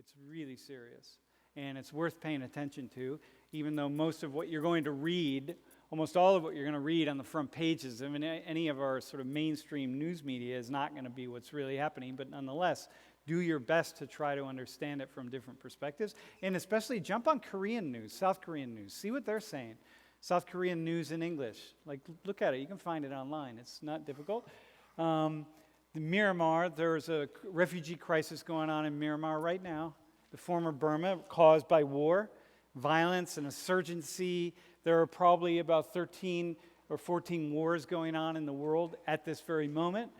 It's really serious. And it's worth paying attention to, even though most of what you're going to read, almost all of what you're going to read on the front pages of any of our sort of mainstream news media is not going to be what's really happening. But nonetheless, do your best to try to understand it from different perspectives. And especially jump on Korean news, South Korean news. See what they're saying. South Korean news in English. Like, look at it. You can find it online. It's not difficult. The Myanmar, there's a refugee crisis going on in Myanmar right now. The former Burma, caused by war, violence, and insurgency. There are probably about 13 or 14 wars going on in the world at this very moment.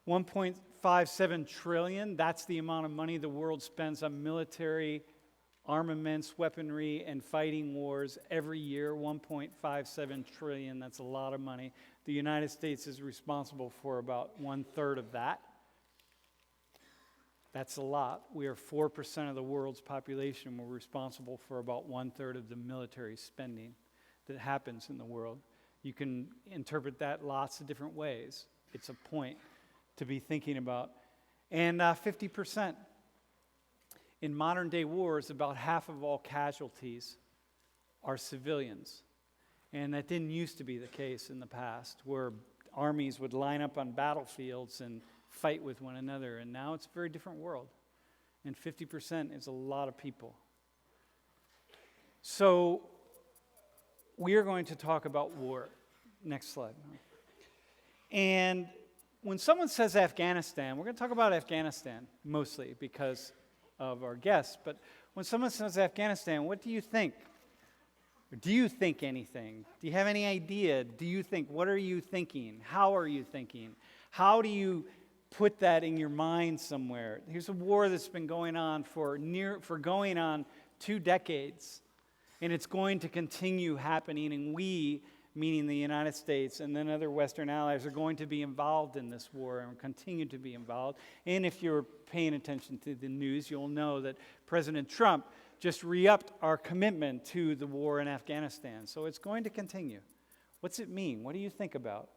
1.57 trillion, that's the amount of money the world spends on military armaments, weaponry, and fighting wars every year. 1.57 trillion, that's a lot of money. The United States is responsible for about 1/3 of that. That's a lot. We are 4% of the world's population. We're responsible for about 1/3 of the military spending that happens in the world. You can interpret that lots of different ways. It's a point to be thinking about. And 50%. In modern day wars, about half of all casualties are civilians. And that didn't used to be the case in the past, where armies would line up on battlefields and fight with one another, and now it's a very different world. And 50% is a lot of people. So we are going to talk about war. Next slide. And when someone says Afghanistan, we're going to talk about Afghanistan mostly because of our guests, but when someone says Afghanistan, what do you think? Or do you think anything? Do you have any idea? Do you think, what are you thinking? How are you thinking? How do you put that in your mind somewhere? Here's a war that's been going on for going on 2 decades, and it's going to continue happening, and we, meaning the United States and then other Western allies, are going to be involved in this war and continue to be involved. And if you're paying attention to the news, you'll know that President Trump just re-upped our commitment to the war in Afghanistan. So it's going to continue. What's it mean? What do you think about?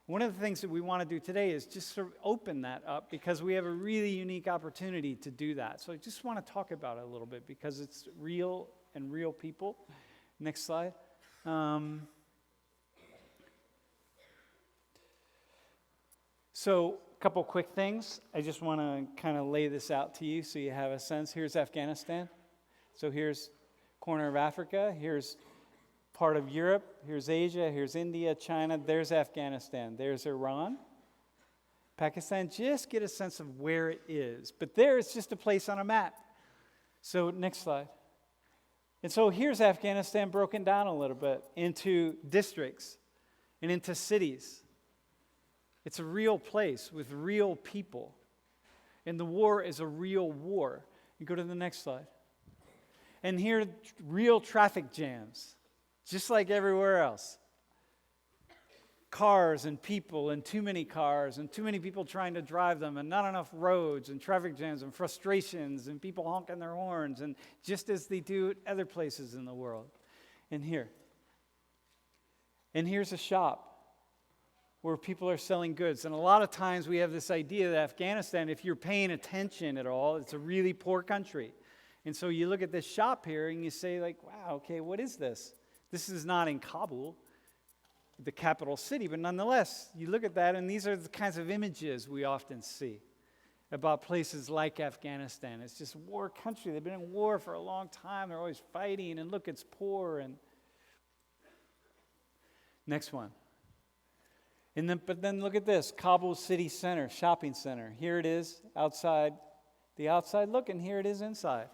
One of the things that we want to do today is just sort of open that up, because we have a really unique opportunity to do that. So I just want to talk about it a little bit because it's real and real people. Next slide. So a couple quick things. I just want to kind of lay this out to you so you have a sense. Here's Afghanistan. So here's corner of Africa. Here's part of Europe. Here's Asia. Here's India, China. There's Afghanistan. There's Iran. Pakistan. Just get a sense of where it is. But there, it's just a place on a map. So next slide. And so here's Afghanistan broken down a little bit into districts and into cities. It's a real place with real people. And the war is a real war. You go to the next slide. And here, real traffic jams, just like everywhere else. Cars and people and too many cars and too many people trying to drive them and not enough roads and traffic jams and frustrations and people honking their horns, and just as they do at other places in the world. And here's a shop where people are selling goods. And a lot of times we have this idea that Afghanistan, if you're paying attention at all, it's a really poor country. And so you look at this shop here and you say, like, wow, okay, what is this? This is not in Kabul, the capital city, but nonetheless, you look at that, and these are the kinds of images we often see about places like Afghanistan. It's just a war country. They've been in war for a long time. They're always fighting, and look, it's poor. And next one. But then look at this, Kabul city center, shopping center. Here it is outside, the outside look, and here it is inside.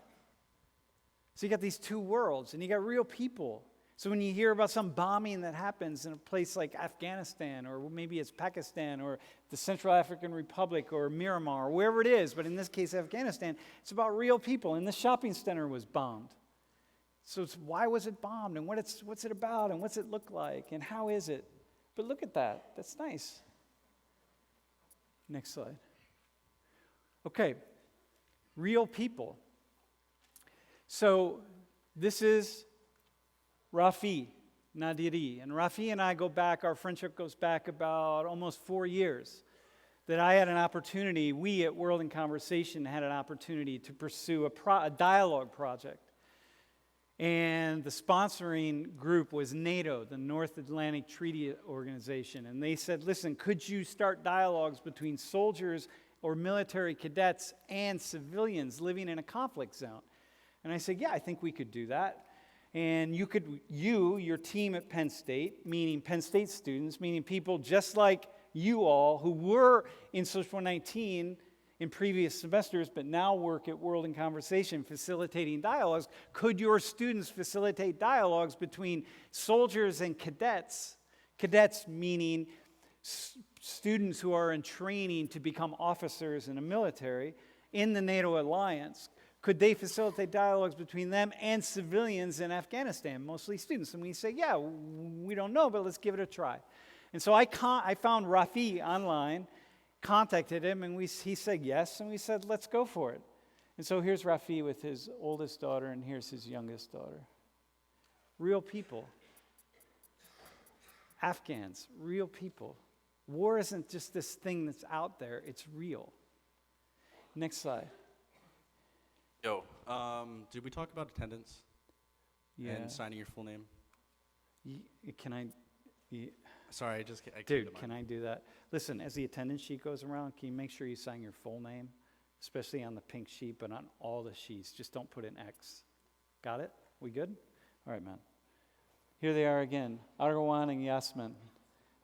So you got these two worlds, and you got real people. So when you hear about some bombing that happens in a place like Afghanistan, or maybe it's Pakistan, or the Central African Republic, or Myanmar, or wherever it is, but in this case Afghanistan, it's about real people. And the shopping center was bombed. So why was it bombed, and what's it about, and what's it look like, and how is it? But look at that. That's nice. Next slide. Okay, real people. So this is Rafi Nadiri. And Rafi and I go back, our friendship goes back about almost 4 years. that I had an opportunity, we at World in Conversation had an opportunity to pursue a dialogue project. And the sponsoring group was NATO, the North Atlantic Treaty Organization. And they said, listen, could you start dialogues between soldiers or military cadets and civilians living in a conflict zone? And I said, yeah, I think we could do that. And your team at Penn State, meaning Penn State students, meaning people just like you all who were in Social 19 in previous semesters, but now work at World in Conversation facilitating dialogues, could your students facilitate dialogues between soldiers and cadets? Cadets meaning students who are in training to become officers in the military in the NATO alliance. Could they facilitate dialogues between them and civilians in Afghanistan, mostly students? And we say, yeah, we don't know, but let's give it a try. And so I found Rafi online, contacted him, and he said yes, and we said, let's go for it. And so here's Rafi with his oldest daughter, and here's his youngest daughter. Real people. Afghans, real people. War isn't just this thing that's out there, it's real. Next slide. Yo, did we talk about attendance? Yeah. And signing your full name? Can I... Sorry, I Dude, can I do that? Listen, as the attendance sheet goes around, can you make sure you sign your full name? Especially on the pink sheet, but on all the sheets. Just don't put an X. Got it? We good? All right, man. Here they are again. Argawan and Yasmin.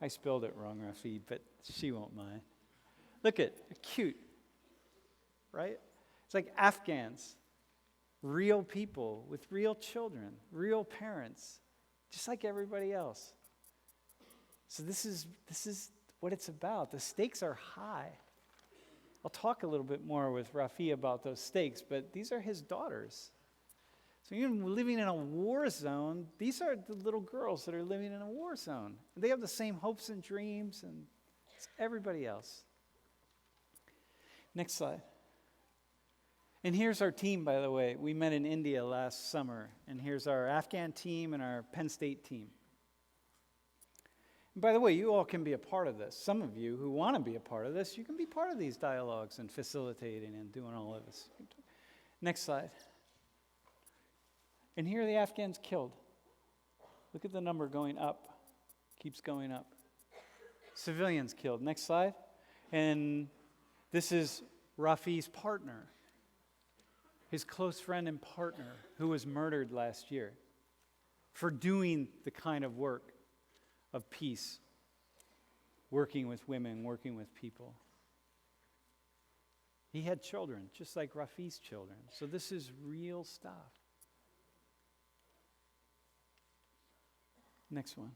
I spelled it wrong, Rafi, but she won't mind. Look at cute. Right? It's like Afghans. Real people with real children, real parents, just like everybody else. So this is what it's about. The stakes are high. I'll talk a little bit more with Rafi about those stakes, but these are his daughters. So even living in a war zone, these are the little girls that are living in a war zone. They have the same hopes and dreams, and it's everybody else. Next slide. And here's our team, by the way. We met in India last summer, and here's our Afghan team and our Penn State team. And by the way, you all can be a part of this. Some of you who want to be a part of this, you can be part of these dialogues and facilitating and doing all of this. Next slide. And here are the Afghans killed. Look at the number going up. Keeps going up. Civilians killed. Next slide. And this is Rafi's partner, his close friend and partner, who was murdered last year for doing the kind of work of peace, working with women, working with people. He had children, just like Rafi's children. So this is real stuff. Next one.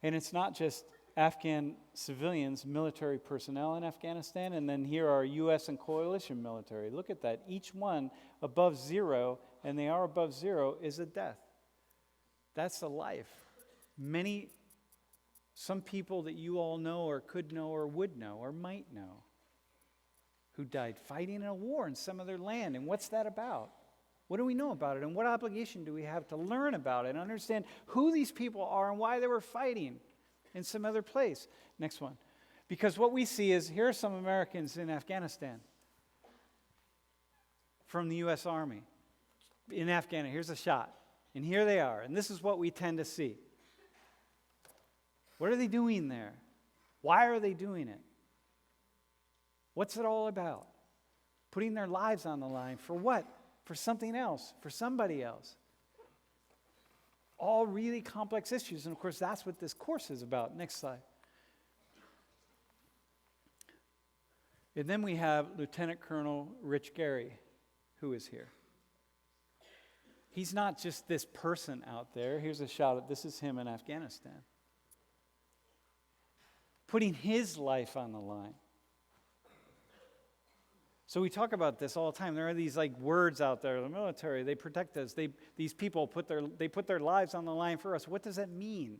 And it's not just Afghan civilians, military personnel in Afghanistan, and then here are U.S. and coalition military. Look at that. Each one above zero, and they are above zero, is a death. That's a life. Some people that you all know or could know or would know or might know who died fighting in a war in some other land. And what's that about? What do we know about it? And what obligation do we have to learn about it and understand who these people are and why they were fighting in some other place? Next one. Because what we see is here are some Americans in Afghanistan from the U.S. Army in Afghanistan. Here's a shot. And here they are. And this is what we tend to see. What are they doing there? Why are they doing it? What's it all about? Putting their lives on the line for what? For something else, for somebody else. All really complex issues, and of course that's what this course is about. Next slide. And then we have Lieutenant Colonel Rich Gary, who is here. He's not just this person out there. Here's a shot at this is him in Afghanistan. Putting his life on the line. So we talk about this all the time. There are these like words out there. The military, they protect us. These people put their lives on the line for us. What does that mean?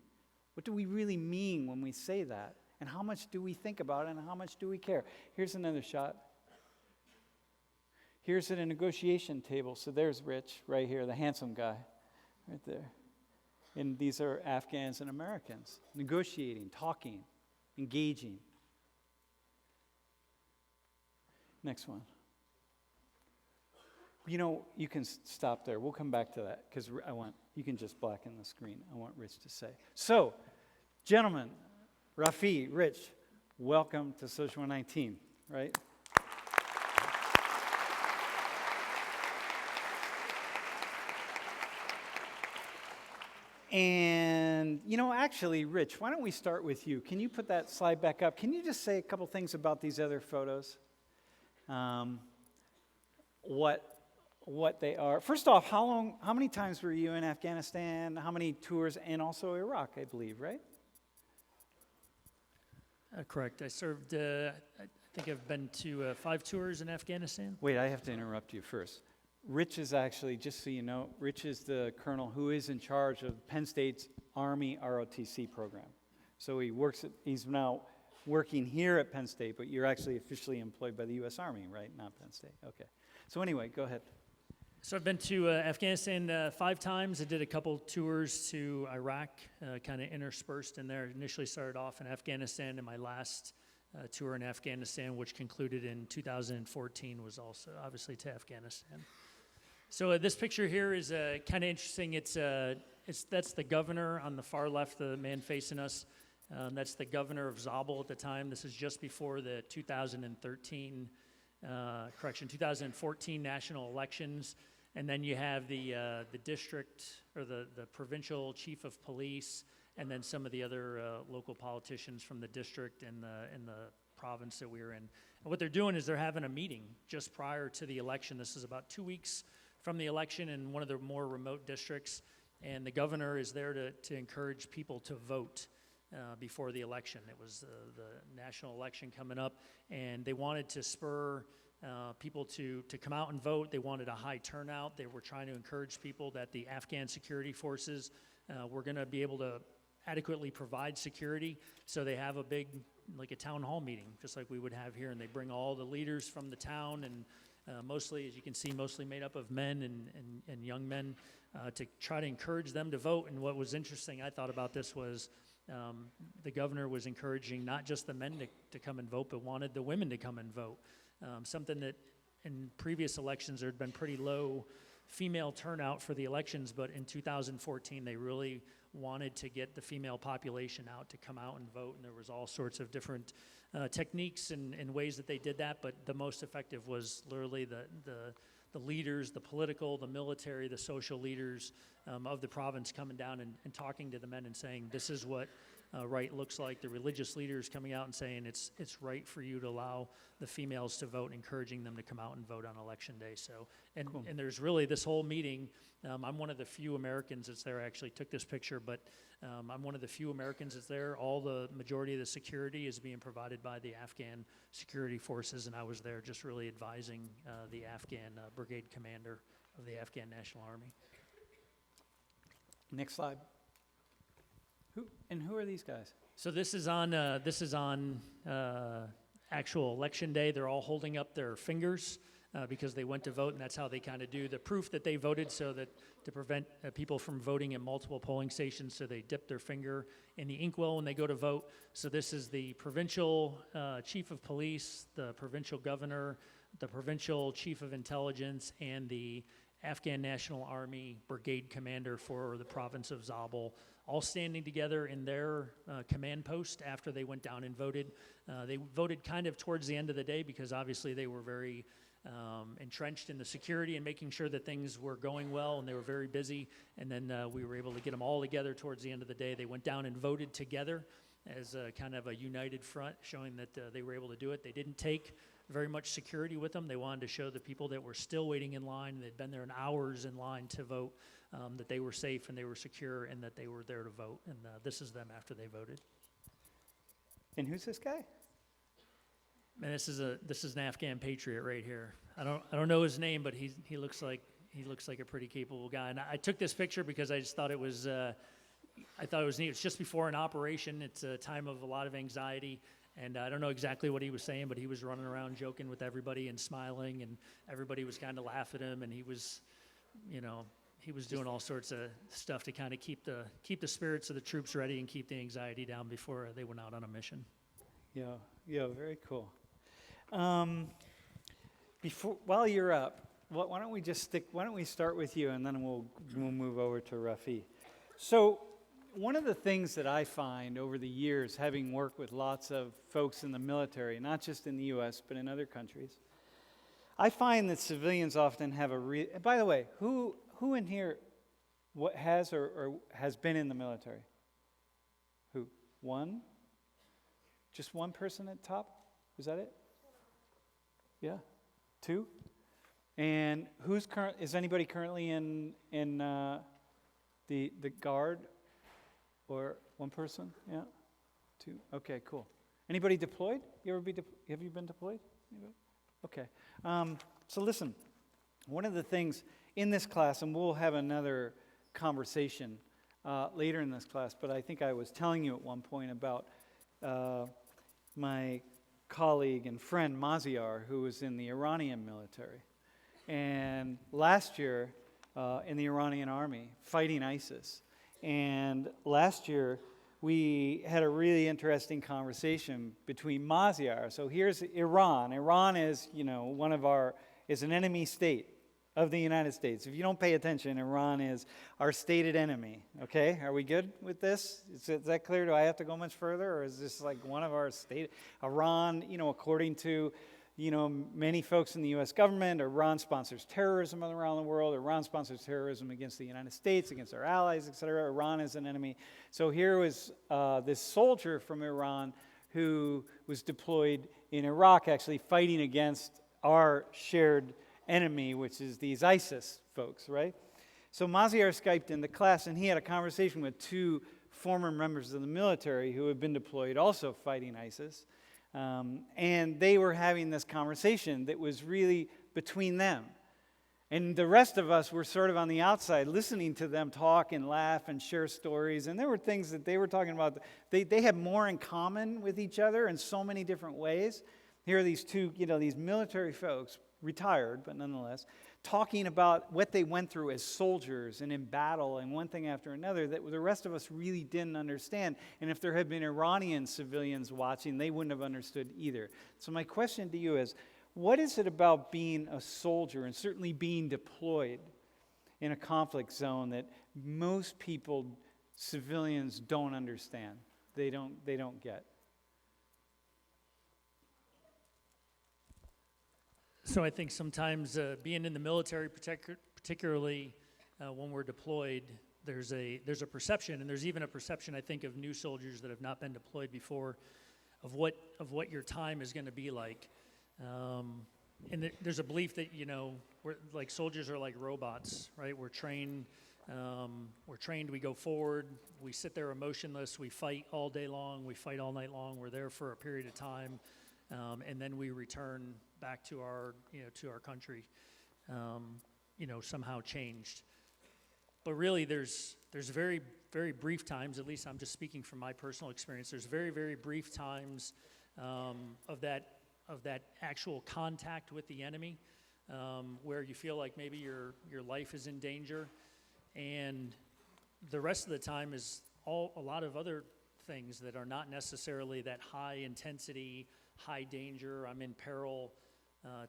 What do we really mean when we say that? And how much do we think about it and how much do we care? Here's another shot. Here's at a negotiation table. So there's Rich right here, the handsome guy right there. And these are Afghans and Americans negotiating, talking, engaging. Next one. You know, you can stop there. We'll come back to that because you can just blacken the screen. I want Rich to say. So, gentlemen, Rafi, Rich, welcome to Social 119, right? And, you know, actually, Rich, why don't we start with you? Can you put that slide back up? Can you just say a couple things about these other photos? What they are. First off, how many times were you in Afghanistan? How many tours? And also Iraq, I believe, right? Correct. I served, I think I've been to 5 tours in Afghanistan. Wait, I have to interrupt you first. Rich is actually, just so you know, Rich is the colonel who is in charge of Penn State's Army ROTC program. So he's now working here at Penn State, but you're actually officially employed by the U.S. Army, right? Not Penn State. Okay. So anyway, go ahead. So I've been to Afghanistan 5 times. I did a couple tours to Iraq, kind of interspersed in there. Initially started off in Afghanistan, and my last tour in Afghanistan, which concluded in 2014, was also obviously to Afghanistan. So this picture here is kind of interesting. That's the governor on the far left, the man facing us. That's the governor of Zabul at the time. This is just before the 2014 national elections. And then you have the district or the provincial chief of police, and then some of the other local politicians from the district and the province that we were in. And what they're doing is they're having a meeting just prior to the election. This is about 2 weeks from the election in one of the more remote districts, and the governor is there to encourage people to vote before the election. It was the national election coming up, and they wanted to spur people to come out and vote. They wanted a high turnout. They were trying to encourage people that the Afghan security forces were going to be able to adequately provide security. So they have a big, like a town hall meeting, just like we would have here, and they bring all the leaders from the town, and mostly, as you can see, mostly made up of men and young men, to try to encourage them to vote. And what was interesting, I thought, about this was the governor was encouraging not just the men to come and vote, but wanted the women to come and vote. Something that in previous elections there had been pretty low female turnout for the elections, but in 2014 they really wanted to get the female population out to come out and vote, and there was all sorts of different techniques and ways that they did that, but the most effective was literally the leaders, the political, the military, the social leaders of the province coming down and talking to the men and saying, this is what right looks like. The religious leaders coming out and saying it's right for you to allow the females to vote, encouraging them to come out and vote on election day. So, Cool. And there's really this whole meeting. I'm one of the few Americans that's there. I actually took this picture, but I'm one of the few Americans that's there. All the majority of the security is being provided by the Afghan security forces, and I was there just really advising the Afghan brigade commander of the Afghan National Army. Next slide. Who are these guys? So this is on actual election day. They're all holding up their fingers because they went to vote, and that's how they kind of do the proof that they voted, so that to prevent people from voting in multiple polling stations. So they dip their finger in the inkwell when they go to vote. So this is the provincial chief of police, the provincial governor, the provincial chief of intelligence, and the Afghan National Army brigade commander for the province of Zabul, all standing together in their command post after they went down and voted. They voted kind of towards the end of the day because obviously they were very entrenched in the security and making sure that things were going well, and they were very busy. And then we were able to get them all together towards the end of the day. They went down and voted together as kind of a united front, showing that they were able to do it. They didn't take very much security with them. They wanted to show the people that were still waiting in line, and they'd been there in hours in line to vote, that they were safe and they were secure and that they were there to vote. And this is them after they voted. And who's this guy? And this is an Afghan patriot right here. I don't know his name, but he looks like a pretty capable guy. And I took this picture because I just thought it was neat. It's just before an operation. It's a time of a lot of anxiety. And I don't know exactly what he was saying, but he was running around joking with everybody and smiling, and everybody was kind of laughing at him. And he was doing all sorts of stuff to kind of keep the spirits of the troops ready and keep the anxiety down before they went out on a mission. Yeah, very cool. while you're up, why don't we just why don't we start with you, and then we'll move over to Rafi. So one of the things that I find over the years, having worked with lots of folks in the military, not just in the U.S., but in other countries, I find that civilians often have by the way, who in here has or has been in the military? Who? One? Just one person at top? Is that it? Yeah? Two? And is anybody currently in the guard? Or one person? Yeah? Two? Okay, cool. Anybody deployed? Have you been deployed? Anybody? Okay. So listen, one of the things in this class, and we'll have another conversation later in this class, but I think I was telling you at one point about my colleague and friend Maziar, who was in the Iranian military. And last year, in the Iranian army, fighting ISIS. And last year, we had a really interesting conversation between Maziar. So here's Iran. Iran is, is an enemy state of the United States. If you don't pay attention, Iran is our stated enemy. Okay, are we good with this? Is that clear? Do I have to go much further, or is this like one of our state? Iran, according to many folks in the U.S. government, Iran sponsors terrorism around the world. Iran sponsors terrorism against the United States, against our allies, etc. Iran is an enemy. So here was this soldier from Iran who was deployed in Iraq, actually fighting against our shared enemy, which is these ISIS folks, right? So Maziar Skyped in the class, and he had a conversation with two former members of the military who had been deployed, also fighting ISIS. And they were having this conversation that was really between them. And the rest of us were sort of on the outside listening to them talk and laugh and share stories. And there were things that they were talking about. They had more in common with each other in so many different ways. Here are these two, these military folks, retired, but nonetheless, talking about what they went through as soldiers and in battle and one thing after another that the rest of us really didn't understand. And if there had been Iranian civilians watching, they wouldn't have understood either. So my question to you is, what is it about being a soldier and certainly being deployed in a conflict zone that most people, civilians, don't understand? They don't get. So I think sometimes being in the military, particularly when we're deployed, there's a perception, and there's even a perception, I think, of new soldiers that have not been deployed before, of what your time is going to be like. And there's a belief that we're like soldiers are like robots, right? We're trained. We go forward. We sit there emotionless. We fight all day long. We fight all night long. We're there for a period of time. And then we return back to our country, somehow changed. But really, there's very, very brief times, at least I'm just speaking from my personal experience, there's very, very brief times of that actual contact with the enemy, where you feel like maybe your life is in danger, and the rest of the time is a lot of other things that are not necessarily that high intensity, high danger, I'm in peril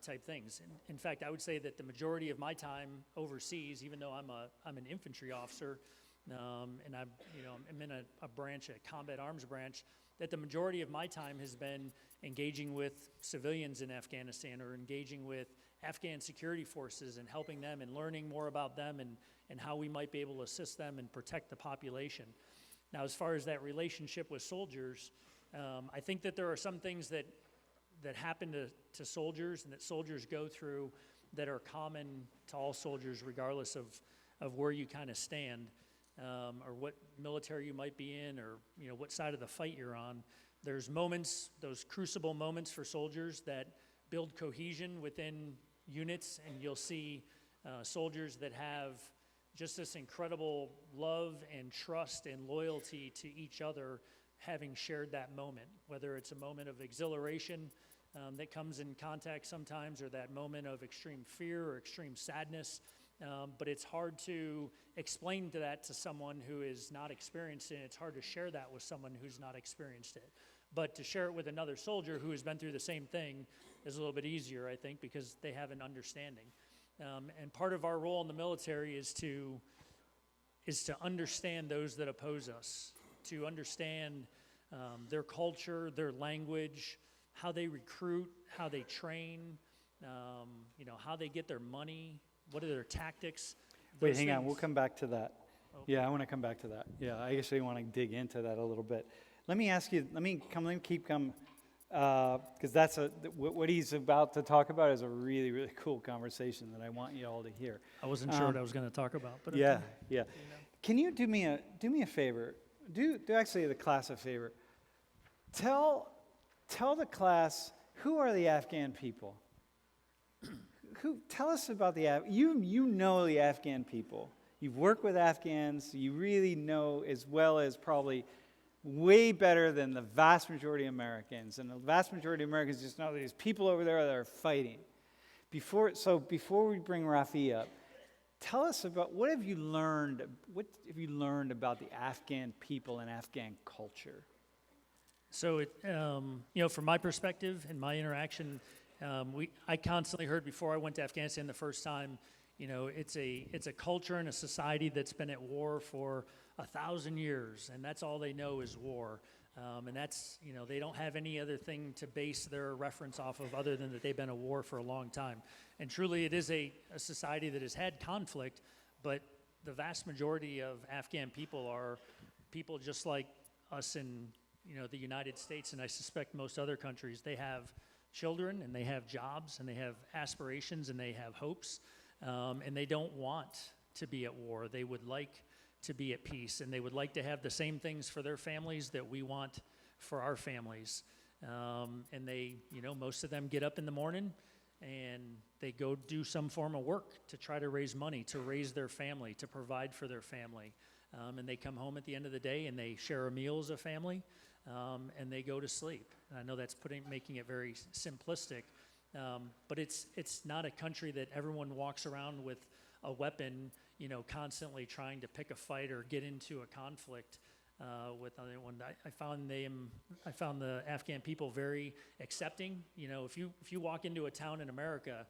type things. In fact, I would say that the majority of my time overseas, even though I'm an infantry officer, and I'm in a branch, a combat arms branch, that the majority of my time has been engaging with civilians in Afghanistan or engaging with Afghan security forces and helping them and learning more about them and how we might be able to assist them and protect the population. Now, as far as that relationship with soldiers, I think that there are some things that happen to soldiers and that soldiers go through that are common to all soldiers, regardless of where you kind of stand, or what military you might be in, or what side of the fight you're on. There's moments, those crucible moments for soldiers that build cohesion within units, and you'll see soldiers that have just this incredible love and trust and loyalty to each other, having shared that moment, whether it's a moment of exhilaration that comes in contact sometimes, or that moment of extreme fear or extreme sadness. But it's hard to explain that to someone who is not experienced it. It's hard to share that with someone who's not experienced it. But to share it with another soldier who has been through the same thing, is a little bit easier, I think, because they have an understanding. And part of our role in the military is to understand those that oppose us, to understand their culture, their language, how they recruit, how they train, how they get their money, what are their tactics. Wait, Those hang on. things. We'll come back to that. Oh. Yeah, I want to come back to that. Yeah, I actually want to dig into that a little bit. Let me ask you. Let me keep coming, because what he's about to talk about is a really, really cool conversation that I want you all to hear. I wasn't sure what I was going to talk about, but Yeah, okay. yeah. Can you do me a favor? Do actually the class a favor. Tell the class, who are the Afghan people? Tell us about you know the Afghan people. You've worked with Afghans. You really know as well as probably way better than the vast majority of Americans. And the vast majority of Americans just know there's people over there that are fighting. Before we bring Rafi up, tell us about what have you learned about the Afghan people and Afghan culture? So, from my perspective and my interaction, I constantly heard before I went to Afghanistan the first time, it's a culture and a society that's been at war for 1,000 years, and that's all they know is war. And that's, they don't have any other thing to base their reference off of other than that they've been at war for a long time. And truly, it is a society that has had conflict, but the vast majority of Afghan people are people just like us in, the United States, and I suspect most other countries. They have children, and they have jobs, and they have aspirations, and they have hopes, and they don't want to be at war. They would like to be at peace, and they would like to have the same things for their families that we want for our families. And they, most of them get up in the morning and they go do some form of work to try to raise money, to raise their family, to provide for their family. And they come home at the end of the day and they share a meal as a family, and they go to sleep. And I know that's making it very simplistic, but it's not a country that everyone walks around with a weapon, constantly trying to pick a fight or get into a conflict with another one. I found the Afghan people very accepting. If you walk into a town in America,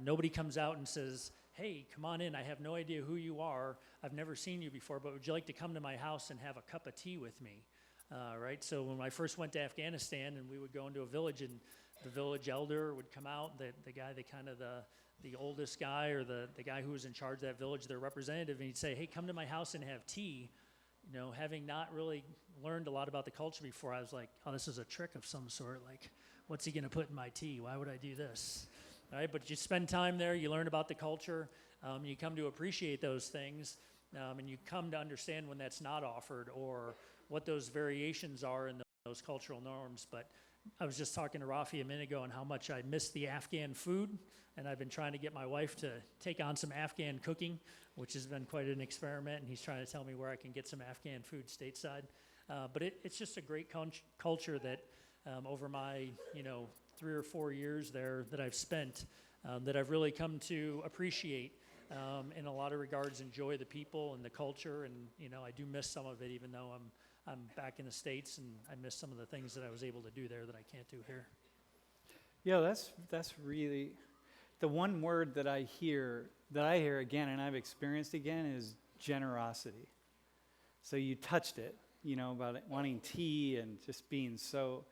nobody comes out and says, "Hey, come on in. I have no idea who you are. I've never seen you before, but would you like to come to my house and have a cup of tea with me?" Right? So when I first went to Afghanistan, and we would go into a village, and the village elder would come out, the guy, the oldest guy, or the guy who was in charge of that village, their representative, and he'd say, "Hey, come to my house and have tea." Having not really learned a lot about the culture before, I was like, "Oh, this is a trick of some sort. Like, what's he going to put in my tea? Why would I do this?" All right, but you spend time there, you learn about the culture, you come to appreciate those things, and you come to understand when that's not offered or what those variations are in those cultural norms. But I was just talking to Rafi a minute ago on how much I miss the Afghan food, and I've been trying to get my wife to take on some Afghan cooking, which has been quite an experiment, and he's trying to tell me where I can get some Afghan food stateside. But it's just a great culture that over my 3 or 4 years there that I've spent, that I've really come to appreciate, in a lot of regards, enjoy the people and the culture, and I do miss some of it, even though I'm back in the States, and I miss some of the things that I was able to do there that I can't do here. Yeah, that's really the one word that I hear again, and I've experienced again, is generosity. So you touched it, about it, wanting tea and just being so,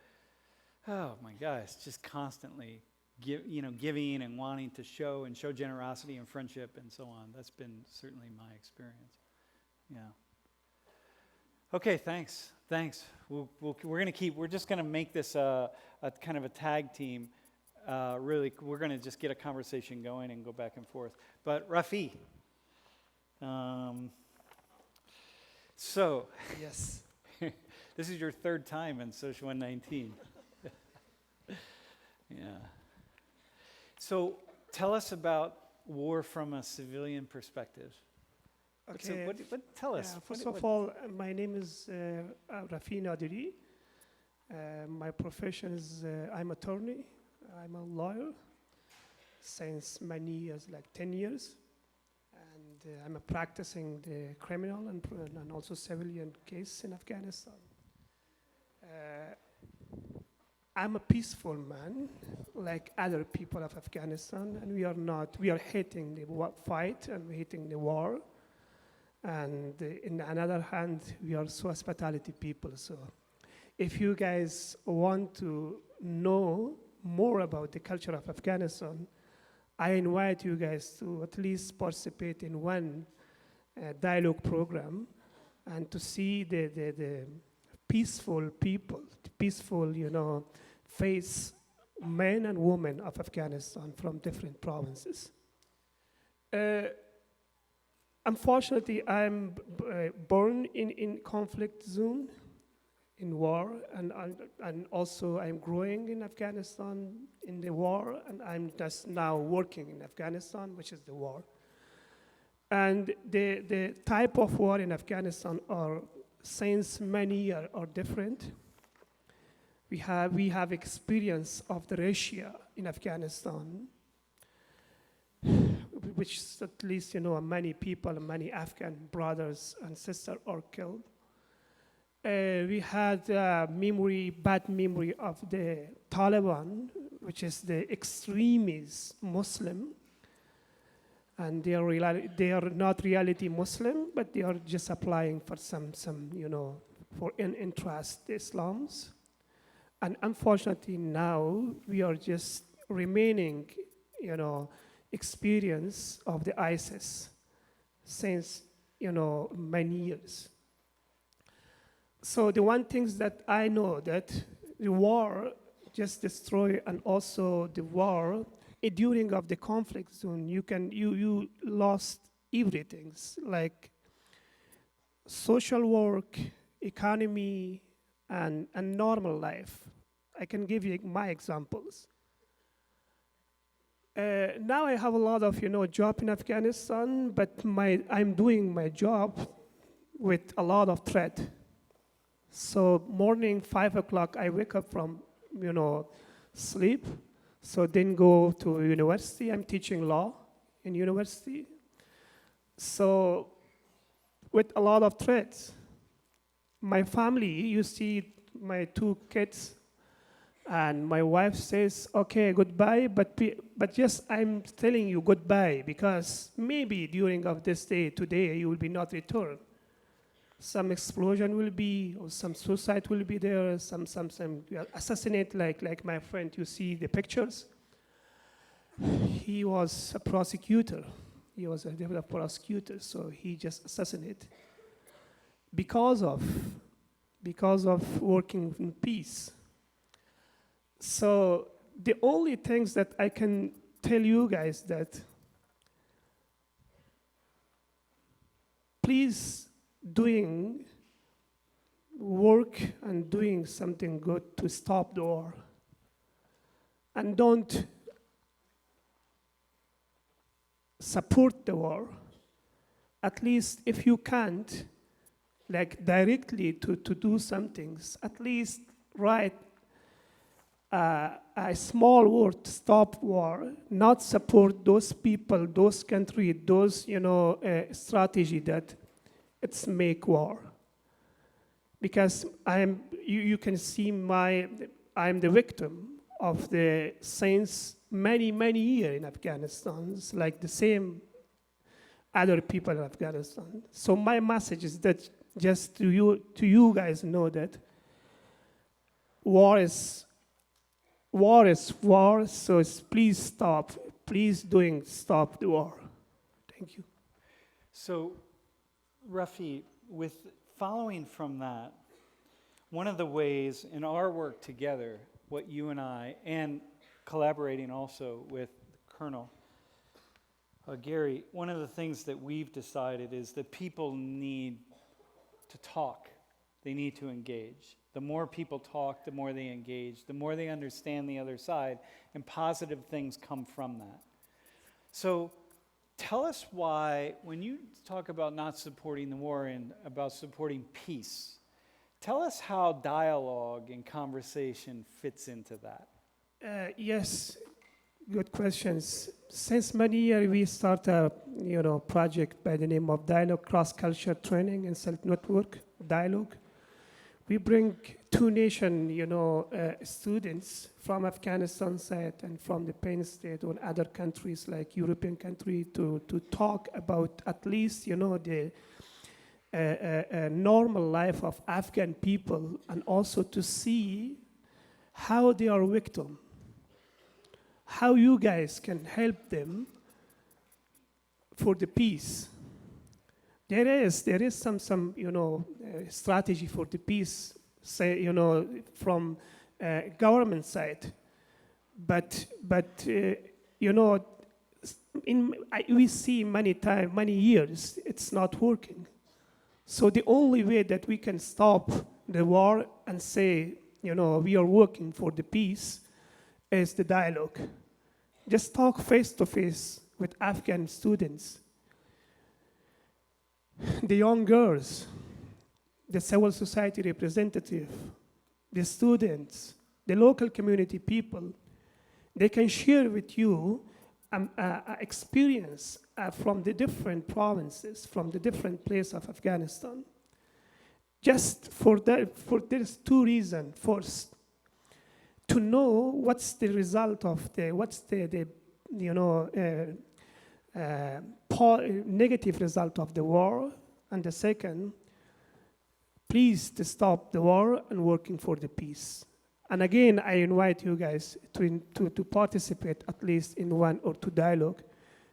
oh my gosh, just constantly giving and wanting to show generosity and friendship and so on. That's been certainly my experience. Yeah. Okay, thanks. We're just gonna make this a kind of a tag team. Really, we're gonna just get a conversation going and go back and forth. But Rafi, so Yes. this is your third time in Social 119. Yeah. So tell us about war from a civilian perspective. Okay. Tell us. First of all, my name is Rafi Nadiri. My profession is I'm attorney. I'm a lawyer since many years, like 10 years. And I'm practicing the criminal and also civilian case in Afghanistan. I'm a peaceful man, like other people of Afghanistan, and we are not. We are hating the fight and hating the war. And in another hand, we are so hospitality people. So if you guys want to know more about the culture of Afghanistan, I invite you guys to at least participate in one dialogue program and to see the peaceful people, the peaceful, face men and women of Afghanistan from different provinces. Unfortunately, I'm born in conflict zone, in war, and also I'm growing in Afghanistan in the war, and I'm just now working in Afghanistan, which is the war. And the type of war in Afghanistan are, since many years, are different. We have experience of the Russia in Afghanistan, which at least, many people, many Afghan brothers and sisters are killed. We had bad memory of the Taliban, which is the extremist Muslim. And they are not reality Muslim, but they are just applying for some for interest Islams. And unfortunately now we are just remaining, experience of the ISIS since, many years. So the one things that I know that the war just destroy, and also the war during of the conflict zone, you lost everything, like social work, economy, and normal life. I can give you my examples. Now I have a lot of job in Afghanistan, but I'm doing my job with a lot of threat. So morning 5 o'clock I wake up from sleep. So then go to university. I'm teaching law in university. So with a lot of threats. My family, you see my 2 kids, and my wife says, okay, goodbye, but just I'm telling you goodbye, because maybe during of this day, today, you will be not return. Some explosion will be, or some suicide will be there, some assassinate, like my friend, you see the pictures. He was a prosecutor. He was a developed prosecutor, so he just assassinated because of working in peace. So the only things that I can tell you guys that please doing work and doing something good to stop the war. And don't support the war. At least if you can't, like directly to do some things, at least write a small word, stop war, not support those people, those countries, those strategy that it's make war. Because you can see I'm the victim of the since many years in Afghanistan. It's like the same other people in Afghanistan. So my message is that just to you guys know that war is war, so please stop. Please stop the war. Thank you. So, Rafi, with following from that, one of the ways in our work together, what you and I, and collaborating also with Colonel Gary, one of the things that we've decided is that people need to talk. They need to engage. The more people talk, the more they engage, the more they understand the other side, and positive things come from that. So tell us why, when you talk about not supporting the war and about supporting peace, tell us how dialogue and conversation fits into that. Yes, good questions. Since many years, we start a project by the name of Dialogue Cross-Culture Training and Self-Network Dialogue, we bring two nation, students from Afghanistan side and from the Penn State or other countries like European country to talk about at least, the normal life of Afghan people, and also to see how they are victim, how you guys can help them for the peace. There is some strategy for the peace, say, from government side, but we see many years it's not working. So the only way that we can stop the war and say, we are working for the peace is the dialogue. Just talk face to face with Afghan students, the young girls, the civil society representative, the students, the local community people. They can share with you experience from the different provinces, from the different places of Afghanistan. Just for these two reasons. First, to know what's the result of negative result of the war, and the second, please to stop the war and working for the peace. And again, I invite you guys to participate at least in one or two dialogue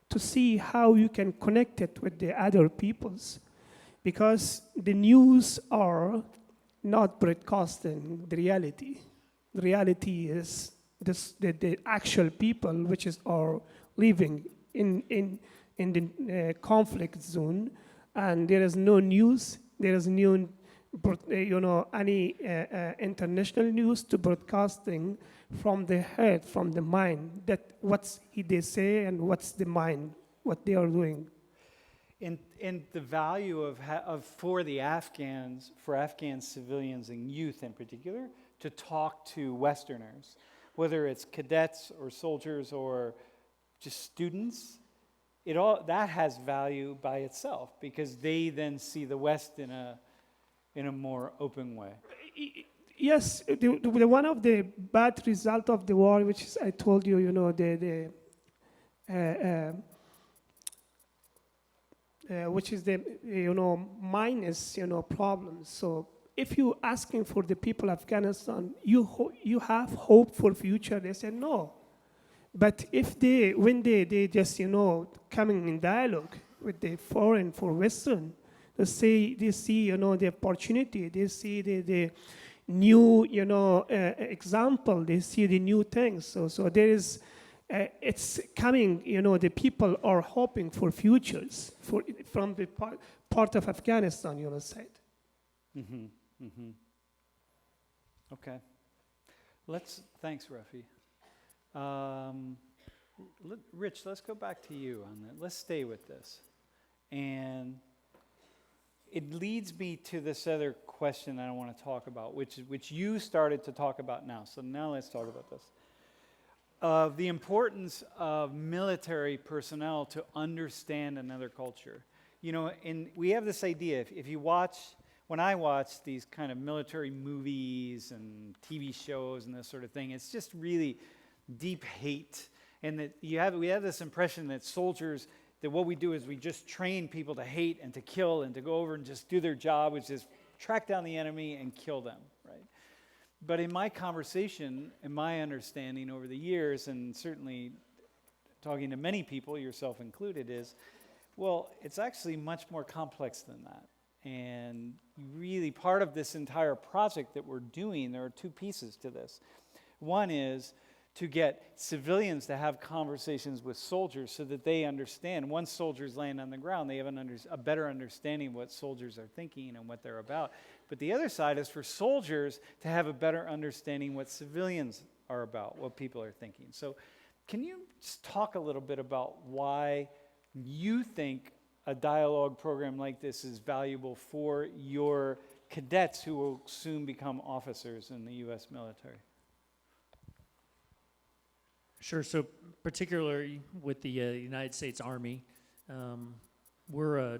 to see how you can connect it with the other peoples, because the news are not broadcasting the reality. The reality is the actual people which are living in the conflict zone, and there is no news, there is no any international news to broadcasting from the head, from the mind, that what's they say and what's the mind, what they are doing. And the value of for the Afghans, for Afghan civilians and youth in particular, to talk to Westerners, whether it's cadets or soldiers or just students, that has value by itself, because they then see the West in a more open way. Yes, the one of the bad result of the war, which is, I told you, which is the minus problems. So if you asking for the people of Afghanistan, you have hope for future, they say no. But if when they just coming in dialogue with the foreign for Western, they see the opportunity, they see the new example, they see the new things. So there is it's coming. The people are hoping for futures from the part of Afghanistan, said. Mm-hmm. Mm-hmm. Okay. Thanks, Rafi. Rich, let's go back to you on that. Let's stay with this. And it leads me to this other question that I want to talk about, which you started to talk about now. So now let's talk about this. The importance of military personnel to understand another culture. And we have this idea, if you watch, when I watch these kind of military movies and TV shows and this sort of thing, it's just really deep hate. And that we have this impression that soldiers, that what we do is we just train people to hate and to kill and to go over and just do their job, which is track down the enemy and kill them, right? But in my conversation, in my understanding over the years, and certainly talking to many people, yourself included, is, well, it's actually much more complex than that. And really part of this entire project that we're doing, there are two pieces to this. One is to get civilians to have conversations with soldiers so that they understand. Once soldiers land on the ground, they have a better understanding of what soldiers are thinking and what they're about. But the other side is for soldiers to have a better understanding what civilians are about, what people are thinking. So can you just talk a little bit about why you think a dialogue program like this is valuable for your cadets who will soon become officers in the U.S. military? Sure. So particularly with the United States Army, we're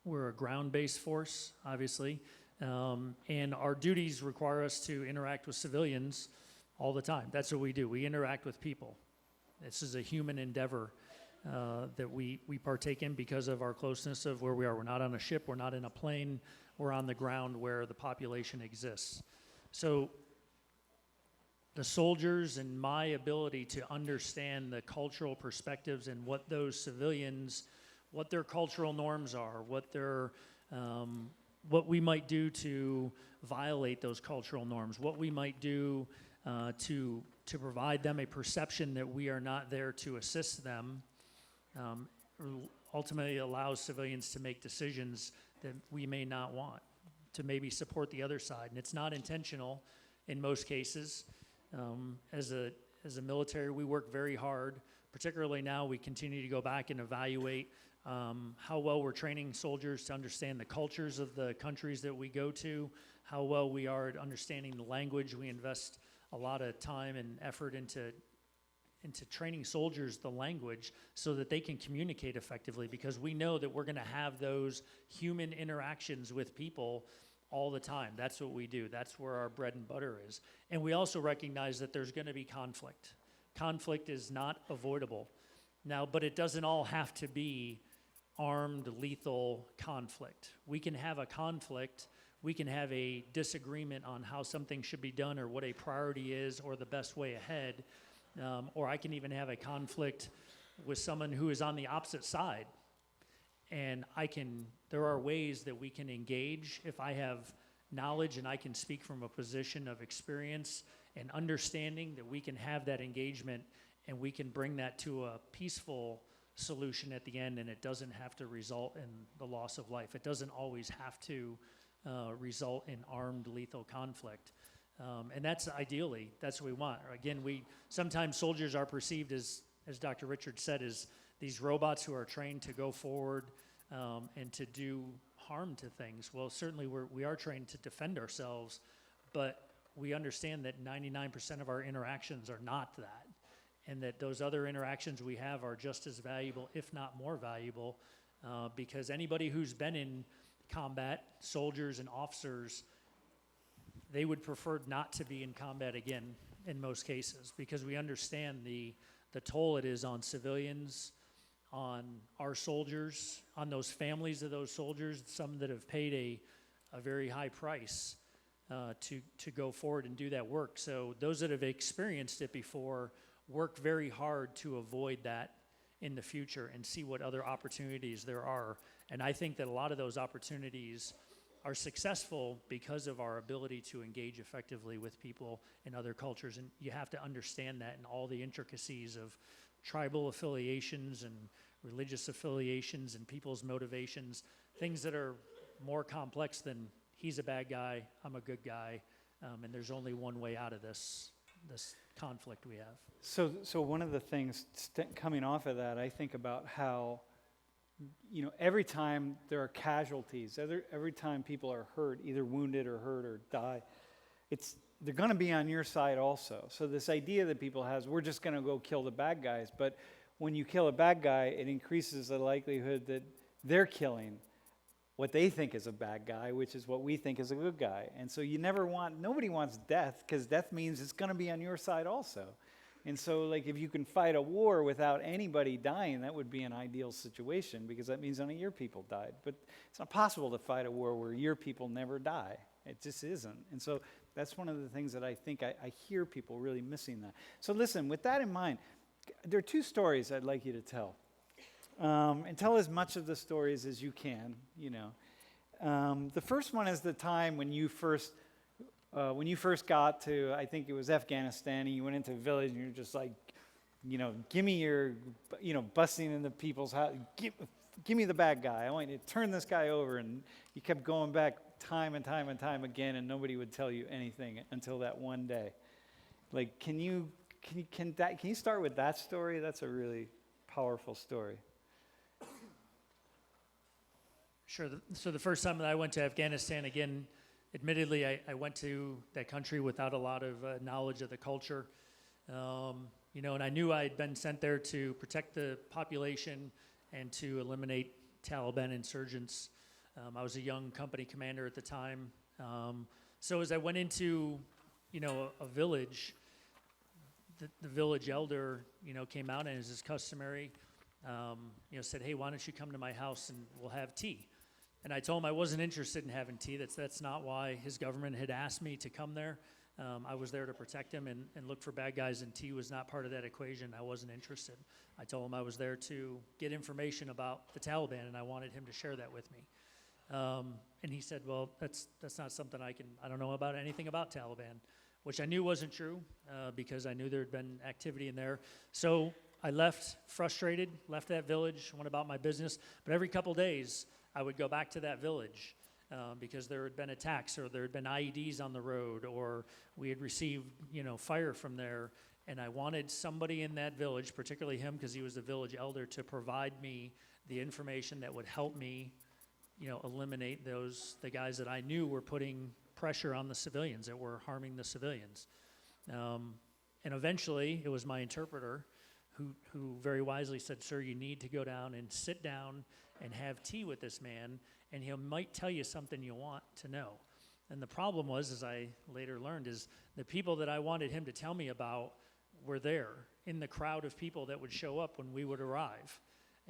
a ground-based force, obviously. And our duties require us to interact with civilians all the time. That's what we do. We interact with people. This is a human endeavor that we partake in because of our closeness of where we are. We're not on a ship. We're not in a plane. We're on the ground where the population exists. So the soldiers and my ability to understand the cultural perspectives and what those civilians, what their cultural norms are, what we might do to violate those cultural norms, what we might do to provide them a perception that we are not there to assist them, ultimately allows civilians to make decisions that we may not want, to maybe support the other side. And it's not intentional in most cases. As a military, we work very hard. Particularly now, we continue to go back and evaluate how well we're training soldiers to understand the cultures of the countries that we go to, how well we are at understanding the language. We invest a lot of time and effort into training soldiers the language so that they can communicate effectively, because we know that we're going to have those human interactions with people all the time. That's what we do. That's where our bread and butter is. And we also recognize that there's going to be conflict. Conflict is not avoidable. Now, but it doesn't all have to be armed, lethal conflict. We can have a conflict. We can have a disagreement on how something should be done or what a priority is or the best way ahead. Or I can even have a conflict with someone who is on the opposite side. And there are ways that we can engage if I have knowledge and I can speak from a position of experience and understanding, that we can have that engagement and we can bring that to a peaceful solution at the end, and it doesn't have to result in the loss of life. It doesn't always have to result in armed lethal conflict. And that's ideally, that's what we want. Again, sometimes soldiers are perceived as Dr. Richard said, as these robots who are trained to go forward and to do harm to things. Well, certainly we are trained to defend ourselves, but we understand that 99% of our interactions are not that, and that those other interactions we have are just as valuable, if not more valuable, because anybody who's been in combat, soldiers and officers, they would prefer not to be in combat again in most cases, because we understand the toll it is on civilians, on our soldiers, on those families of those soldiers, some that have paid a very high price to go forward and do that work. So those that have experienced it before work very hard to avoid that in the future and see what other opportunities there are. And I think that a lot of those opportunities are successful because of our ability to engage effectively with people in other cultures. And you have to understand that in all the intricacies of tribal affiliations and religious affiliations and people's motivations, things that are more complex than he's a bad guy, I'm a good guy, and there's only one way out of this conflict we have. So one of the things coming off of that, I think about how, every time there are casualties, every time people are hurt, either wounded or hurt or die, they're going to be on your side also. So this idea that people have, we're just going to go kill the bad guys, but when you kill a bad guy, it increases the likelihood that they're killing what they think is a bad guy, which is what we think is a good guy. And so nobody wants death, because death means it's going to be on your side also. And so, if you can fight a war without anybody dying, that would be an ideal situation, because that means only your people died. But it's not possible to fight a war where your people never die. It just isn't. And so that's one of the things that I think I hear people really missing that. So listen, with that in mind, there are two stories I'd like you to tell. And tell as much of the stories as you can, The first one is the time when you first got to, I think it was Afghanistan, and you went into a village and you're just like, give me your, busting into people's house, give me the bad guy. I want you to turn this guy over. And you kept going back time and time and time again, and nobody would tell you anything until that one day. Can you start with that story? That's a really powerful story. Sure. So the first time that I went to Afghanistan, again, admittedly, I went to that country without a lot of knowledge of the culture. And I knew I had been sent there to protect the population and to eliminate Taliban insurgents. I was a young company commander at the time, So as I went into, a village, the village elder, came out and as is customary, said, hey, why don't you come to my house and we'll have tea? And I told him I wasn't interested in having tea. That's not why his government had asked me to come there. I was there to protect him and look for bad guys, and tea was not part of that equation. I wasn't interested. I told him I was there to get information about the Taliban, and I wanted him to share that with me. And he said, well, that's not something I don't know about anything about Taliban, which I knew wasn't true because I knew there had been activity in there. So I left frustrated, left that village, went about my business. But every couple days, I would go back to that village because there had been attacks or there had been IEDs on the road or we had received, fire from there. And I wanted somebody in that village, particularly him because he was the village elder, to provide me the information that would help me, eliminate the guys that I knew were putting pressure on the civilians, that were harming the civilians. And eventually, it was my interpreter who very wisely said, sir, you need to go down and sit down and have tea with this man, and he might tell you something you want to know. And the problem was, as I later learned, is the people that I wanted him to tell me about were there in the crowd of people that would show up when we would arrive.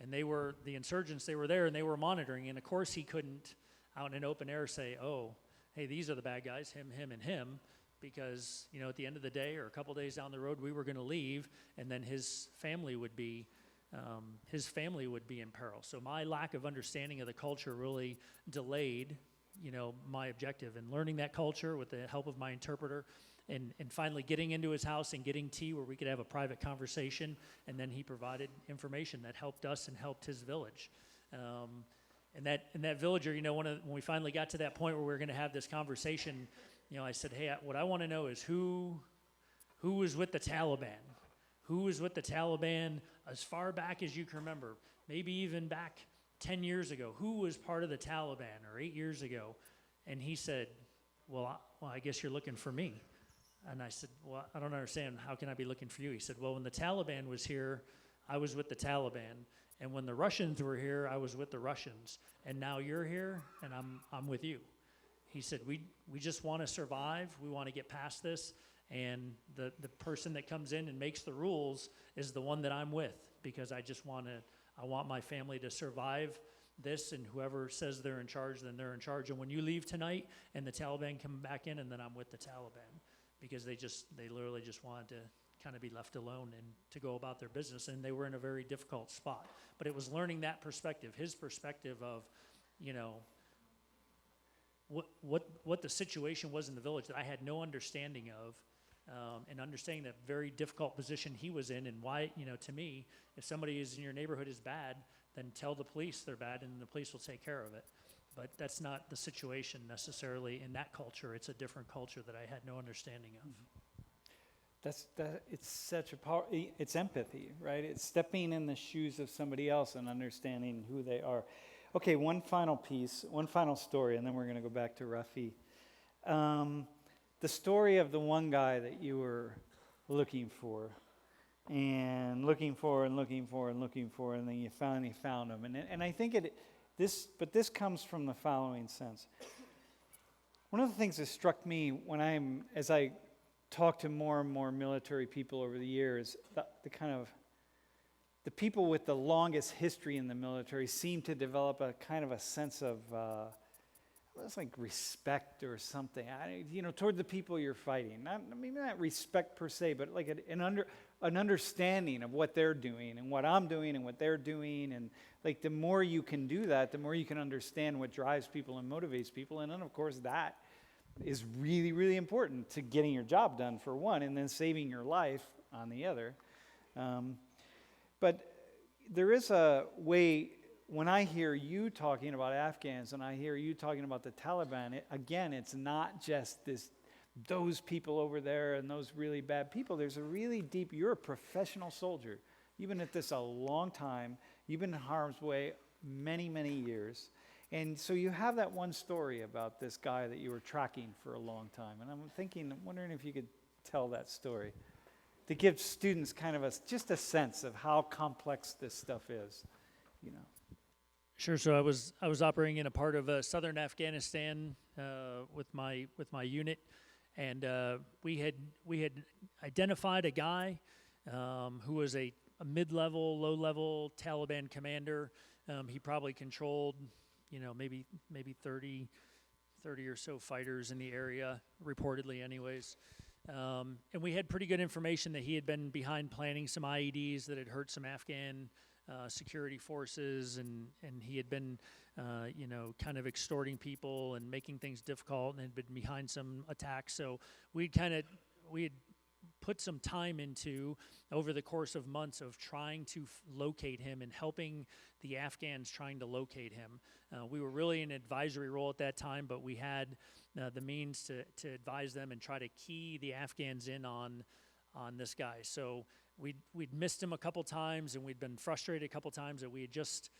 And they were, the insurgents, they were there and they were monitoring. And of course he couldn't, out in an open air, say, oh, hey, these are the bad guys, him, and him. Because, at the end of the day or a couple days down the road, we were going to leave, and then his family would be in peril. So my lack of understanding of the culture really delayed, my objective. And learning that culture with the help of my interpreter, and finally getting into his house and getting tea where we could have a private conversation, and then he provided information that helped us and helped his village. And that villager, when we finally got to that point where we were going to have this conversation, I said, hey, what I want to know is who was with the Taliban? Who was with the Taliban as far back as you can remember? Maybe even back 10 years ago. Who was part of the Taliban, or 8 years ago? And he said, well, I guess you're looking for me. And I said, well, I don't understand. How can I be looking for you? He said, well, when the Taliban was here, I was with the Taliban. And when the Russians were here, I was with the Russians. And now you're here, and I'm with you. He said, we just want to survive. We want to get past this. And the person that comes in and makes the rules is the one that I'm with, because I want my family to survive this, and whoever says they're in charge, then they're in charge. And when you leave tonight and the Taliban come back in, and then I'm with the Taliban, because they literally just wanted to kind of be left alone and to go about their business. And they were in a very difficult spot. But it was learning that perspective, his perspective of, what the situation was in the village that I had no understanding of, and understanding that very difficult position he was in, and why, to me, if somebody is in your neighborhood is bad, then tell the police they're bad, and the police will take care of it. But that's not the situation necessarily in that culture. It's a different culture that I had no understanding of. It's such a power. It's empathy, right? It's stepping in the shoes of somebody else and understanding who they are. Okay, one final piece, one final story, and then we're going to go back to Rafi. The story of the one guy that you were looking for, and looking for, and then you finally found him. And I think this comes from the following sense. One of the things that struck me as I talk to more and more military people over the years, the people with the longest history in the military seem to develop a kind of a sense of it's like respect or something, toward the people you're fighting. Maybe not respect per se, but like an understanding of what they're doing and what I'm doing and what they're doing. And like the more you can do that, the more you can understand what drives people and motivates people. And then, of course, that is really, really important to getting your job done, for one, and then saving your life on the other. But there is a way, when I hear you talking about Afghans and I hear you talking about the Taliban, it's not just those people over there and those really bad people. There's a really deep, you're a professional soldier. You've been at this a long time. You've been in harm's way many, many years. And so you have that one story about this guy that you were tracking for a long time. And I'm wondering if you could tell that story to give students kind of just a sense of how complex this stuff is, Sure. So I was operating in a part of southern Afghanistan with my unit, and we had identified a guy who was a mid-level, low-level Taliban commander. He probably controlled, maybe 30 or so fighters in the area, reportedly, anyways. And we had pretty good information that he had been behind planning some IEDs that had hurt some Afghan security forces, and he had been, kind of extorting people and making things difficult, and had been behind some attacks. So we had put some time into, over the course of months, of trying to locate him and helping the Afghans trying to locate him. We were really in an advisory role at that time, but we had the means to advise them and try to key the Afghans in on this guy. So we'd missed him a couple times, and we'd been frustrated a couple times that we had just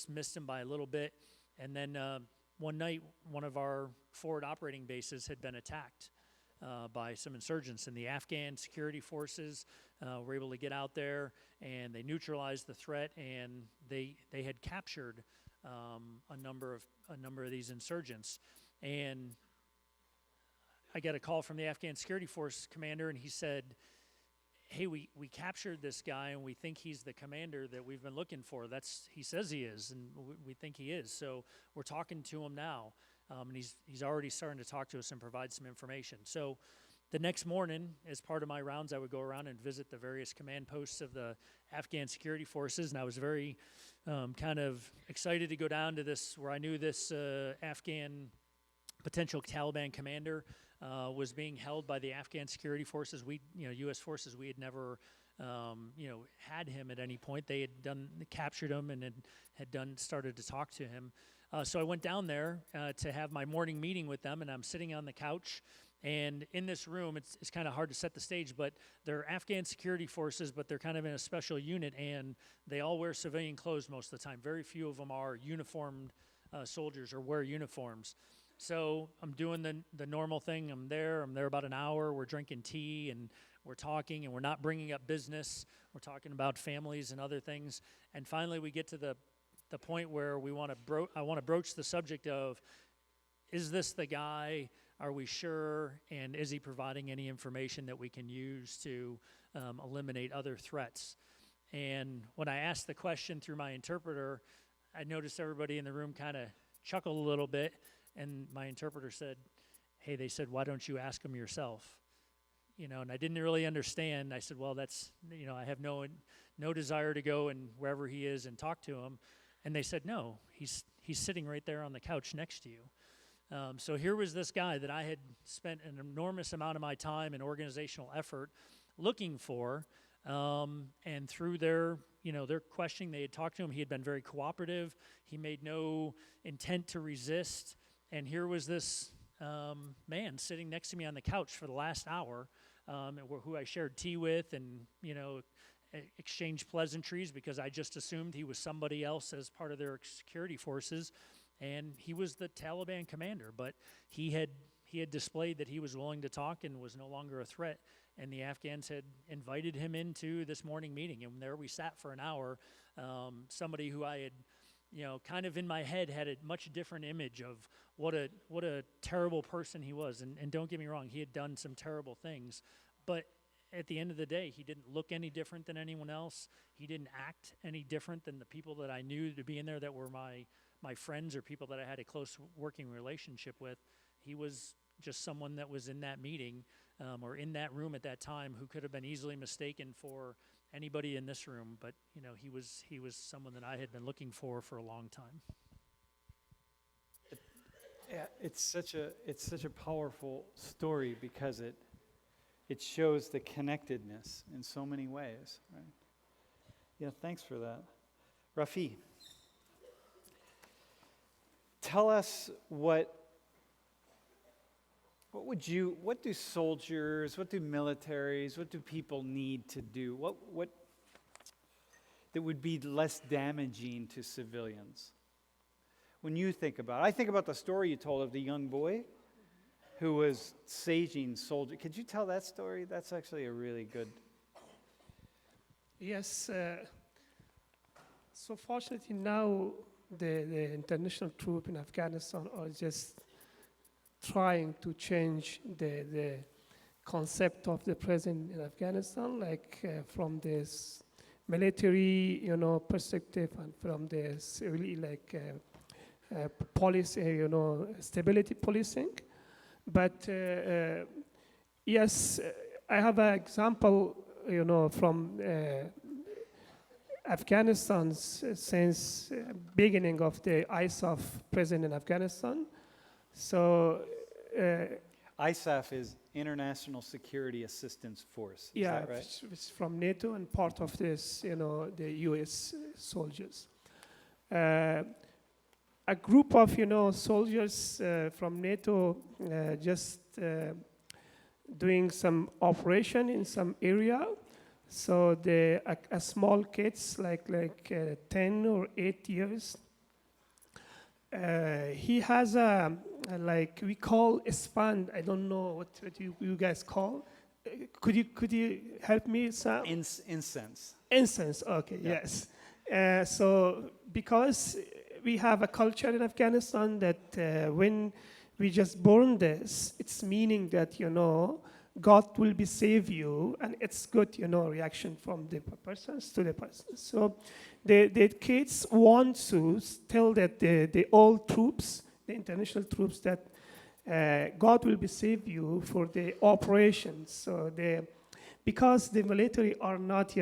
missed him by a little bit. And then one night, one of our forward operating bases had been attacked by some insurgents, and the Afghan security forces were able to get out there, and they neutralized the threat, and they had captured a number of these insurgents. And I got a call from the Afghan security force commander, and he said, "Hey, we captured this guy, and we think he's the commander that we've been looking for. He says he is, and we think he is. So we're talking to him now." And he's already starting to talk to us and provide some information. So the next morning, as part of my rounds, I would go around and visit the various command posts of the Afghan security forces, and I was very kind of excited to go down to this, where I knew this Afghan potential Taliban commander was being held by the Afghan security forces. U.S. forces, we had never had him at any point. They had captured him and had started to talk to him. So I went down there to have my morning meeting with them, and I'm sitting on the couch. And in this room, it's kind of hard to set the stage, but they're Afghan security forces, but they're kind of in a special unit, and they all wear civilian clothes most of the time. Very few of them are uniformed soldiers or wear uniforms. So I'm doing the normal thing. I'm there about an hour. We're drinking tea, and we're talking, and we're not bringing up business. We're talking about families and other things. And finally, we get to the point where I want to broach the subject of, is this the guy? Are we sure? And is he providing any information that we can use to eliminate other threats? And when I asked the question through my interpreter, I noticed everybody in the room kind of chuckled a little bit, and my interpreter said, "Hey," they said, "why don't you ask him yourself?" And I didn't really understand. I said, "Well, that's, I have no desire to go and wherever he is and talk to him." And they said, "No, he's sitting right there on the couch next to you." So here was this guy that I had spent an enormous amount of my time and organizational effort looking for, and through their questioning, they had talked to him. He had been very cooperative. He made no intent to resist. And here was this man sitting next to me on the couch for the last hour, who I shared tea with, and exchanged pleasantries, because I just assumed he was somebody else as part of their security forces, and he was the Taliban commander. But he had displayed that he was willing to talk and was no longer a threat, and the Afghans had invited him into this morning meeting, and there we sat for an hour. Somebody who I had, kind of in my head had a much different image of what a terrible person he was, and don't get me wrong, he had done some terrible things, but at the end of the day, he didn't look any different than anyone else. He didn't act any different than the people that I knew to be in there that were my friends or people that I had a close working relationship with. He was just someone that was in that meeting or in that room at that time who could have been easily mistaken for anybody in this room. But he was someone that I had been looking for a long time. Yeah, it's such a powerful story because it shows the connectedness in so many ways, right? Yeah, thanks for that. Rafi, tell us what do soldiers, what do militaries, what do people need to do? What that would be less damaging to civilians? When you think about it, I think about the story you told of the young boy who was saging soldiers. Could you tell that story? That's actually a really good. Yes. So fortunately now the international troop in Afghanistan are just trying to change the concept of the president in Afghanistan, like from this military, perspective, and from this really like policy, stability policing. But yes, I have an example, from Afghanistan since beginning of the ISAF presence in Afghanistan. So ISAF is International Security Assistance Force. Is yeah, that right? it's from NATO and part of this, the U.S. soldiers. A group of, soldiers from NATO just doing some operation in some area. So a small kids like 10 or 8 years. He has like we call a span. I don't know what you guys call. Could you help me, Sam? Incense. Incense. Okay. Yeah. Yes. So because we have a culture in Afghanistan that when we just burn this, it's meaning that God will be save you, and it's good reaction from the persons to the persons. So the kids want to tell that the old troops, the international troops, that God will be save you for the operations. So because the military are not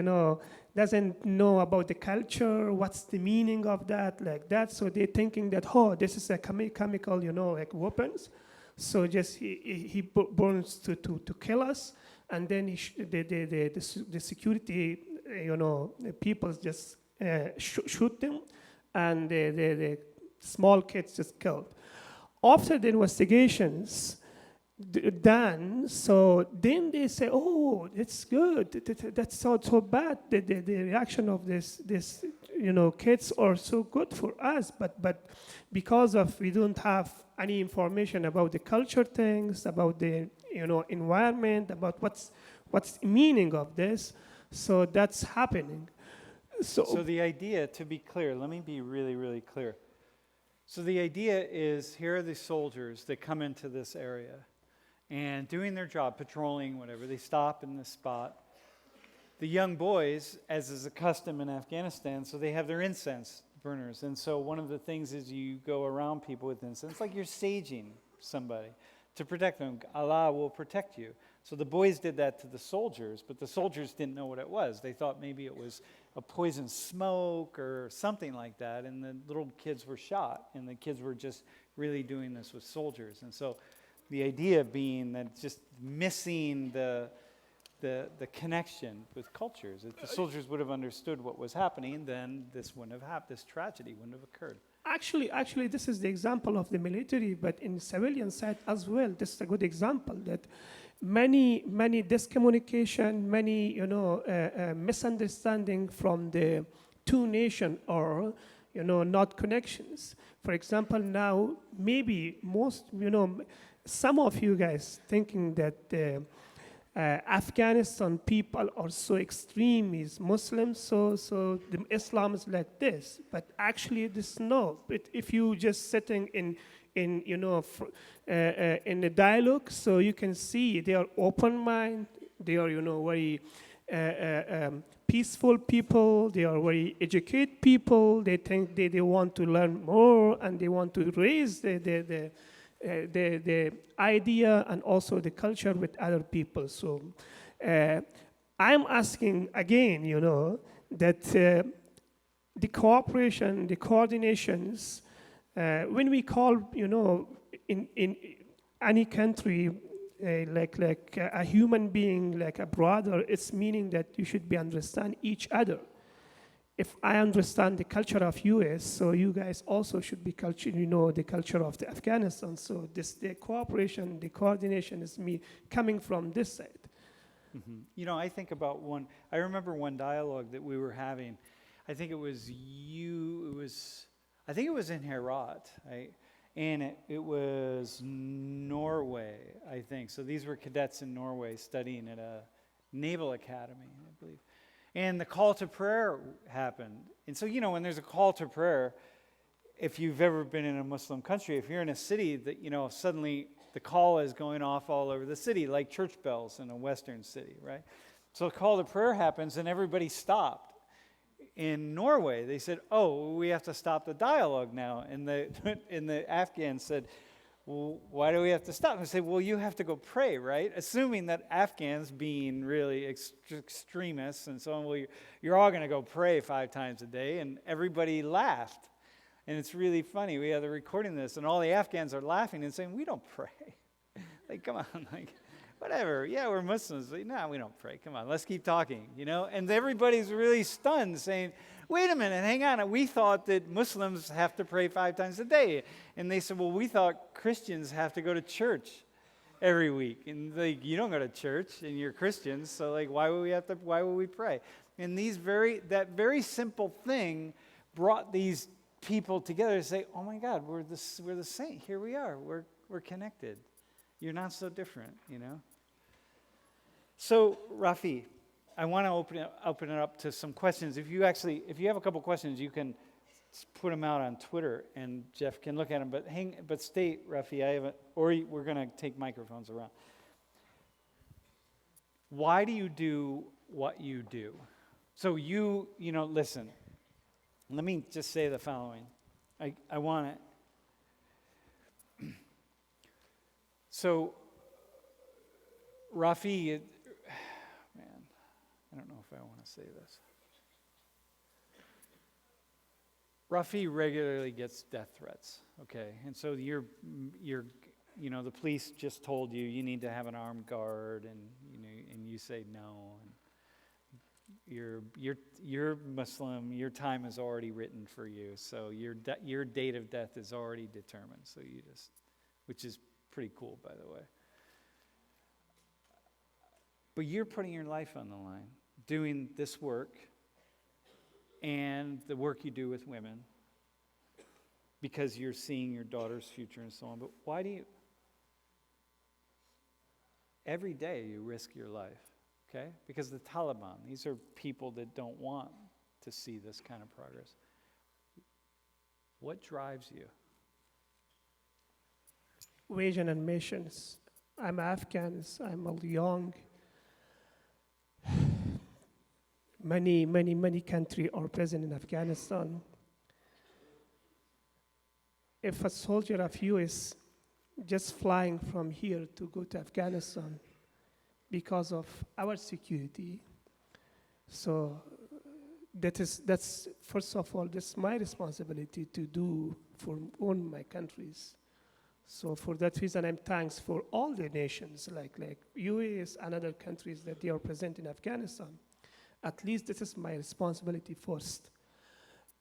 doesn't know about the culture, what's the meaning of that, like that. So they're thinking that this is a chemical like weapons. So just he burns to kill us, and then the security people just shoot them, and the small kids just killed. After the investigations done, so then they say, oh, it's good. That's not so bad. The reaction of this kids are so good for us, but because of we don't have any information about the culture things, about the environment, about what's the meaning of this, so that's happening. So the idea, to be clear, let me be really, really clear. So the idea is, here are the soldiers that come into this area and doing their job, patrolling, whatever. They stop in this spot. The young boys, as is a custom in Afghanistan, so they have their incense burners. And so one of the things is you go around people with incense, like you're saging somebody to protect them. Allah will protect you. So the boys did that to the soldiers, but the soldiers didn't know what it was. They thought maybe it was a poison smoke or something like that, and the little kids were shot, and the kids were just really doing this with soldiers. And so the idea being that it's just missing the connection with cultures. If the soldiers would have understood what was happening, then this wouldn't have happened. This tragedy wouldn't have occurred. Actually, this is the example of the military, but in civilian side as well. This is a good example that many discommunication, many misunderstanding from the two nations or not connections. For example, now maybe some of you guys thinking that Afghanistan people are so extreme, is Muslims, so the Islam is like this. But actually, this no. But if you just sitting in a dialogue, so you can see they are open mind. They are very peaceful people. They are very educated people. They think they want to learn more, and they want to raise the idea and also the culture with other people. So I'm asking again, that the cooperation, the coordinations, when we call, in any country, like a human being, like a brother, it's meaning that you should be understand each other. If I understand the culture of US, so you guys also should be the culture of the Afghanistan. So the cooperation, the coordination is me coming from this side. Mm-hmm. I think about I remember one dialogue that we were having. I think it was in Herat, right? And it was Norway, I think. So these were cadets in Norway studying at a naval academy, I believe. And the call to prayer happened. And so, when there's a call to prayer, if you've ever been in a Muslim country, if you're in a city that, suddenly the call is going off all over the city, like church bells in a Western city, right? So a call to prayer happens and everybody stopped. In Norway, they said, "Oh, we have to stop the dialogue now." And the Afghans said, "Well, why do we have to stop?" And they said, "Well, you have to go pray, right?" Assuming that Afghans, being really extremists and so on, well, you're all going to go pray 5 times a day. And everybody laughed. And it's really funny. We have the recording of this, and all the Afghans are laughing and saying, "We don't pray." Like, come on, like, whatever. Yeah, we're Muslims. No, we don't pray. Come on, let's keep talking, And everybody's really stunned, saying, "Wait a minute, hang on. We thought that Muslims have to pray 5 times a day." And they said, "Well, we thought Christians have to go to church every week." And like, you don't go to church, and you're Christians, so like, why would we pray? And that very simple thing brought these people together to say, "Oh my God, we're the same. Here we are. We're connected. You're not so different, So, Rafi, I want to open it up to some questions. If you have a couple questions, you can put them out on Twitter, and Jeff can look at them. But stay, Rafi. We're going to take microphones around. Why do you do what you do? So listen. Let me just say the following. I want it. So, Rafi, man, I don't know if I want to say this. Rafi regularly gets death threats, okay? And so the police just told you need to have an armed guard, and you say no, and you're Muslim, your time is already written for you, so your date of death is already determined, so which is pretty cool, by the way. But you're putting your life on the line, doing this work and the work you do with women because you're seeing your daughter's future and so on. But why do you? Every day you risk your life, okay? Because the Taliban, these are people that don't want to see this kind of progress. What drives you? Vision and missions. I'm Afghan. I'm young. Many countries are present in Afghanistan. If a soldier of you is just flying from here to go to Afghanistan because of our security, so that's first of all, that's my responsibility to do for all my countries. So for that reason, I'm thanks for all the nations, like UAE and other countries that they are present in Afghanistan. At least this is my responsibility first.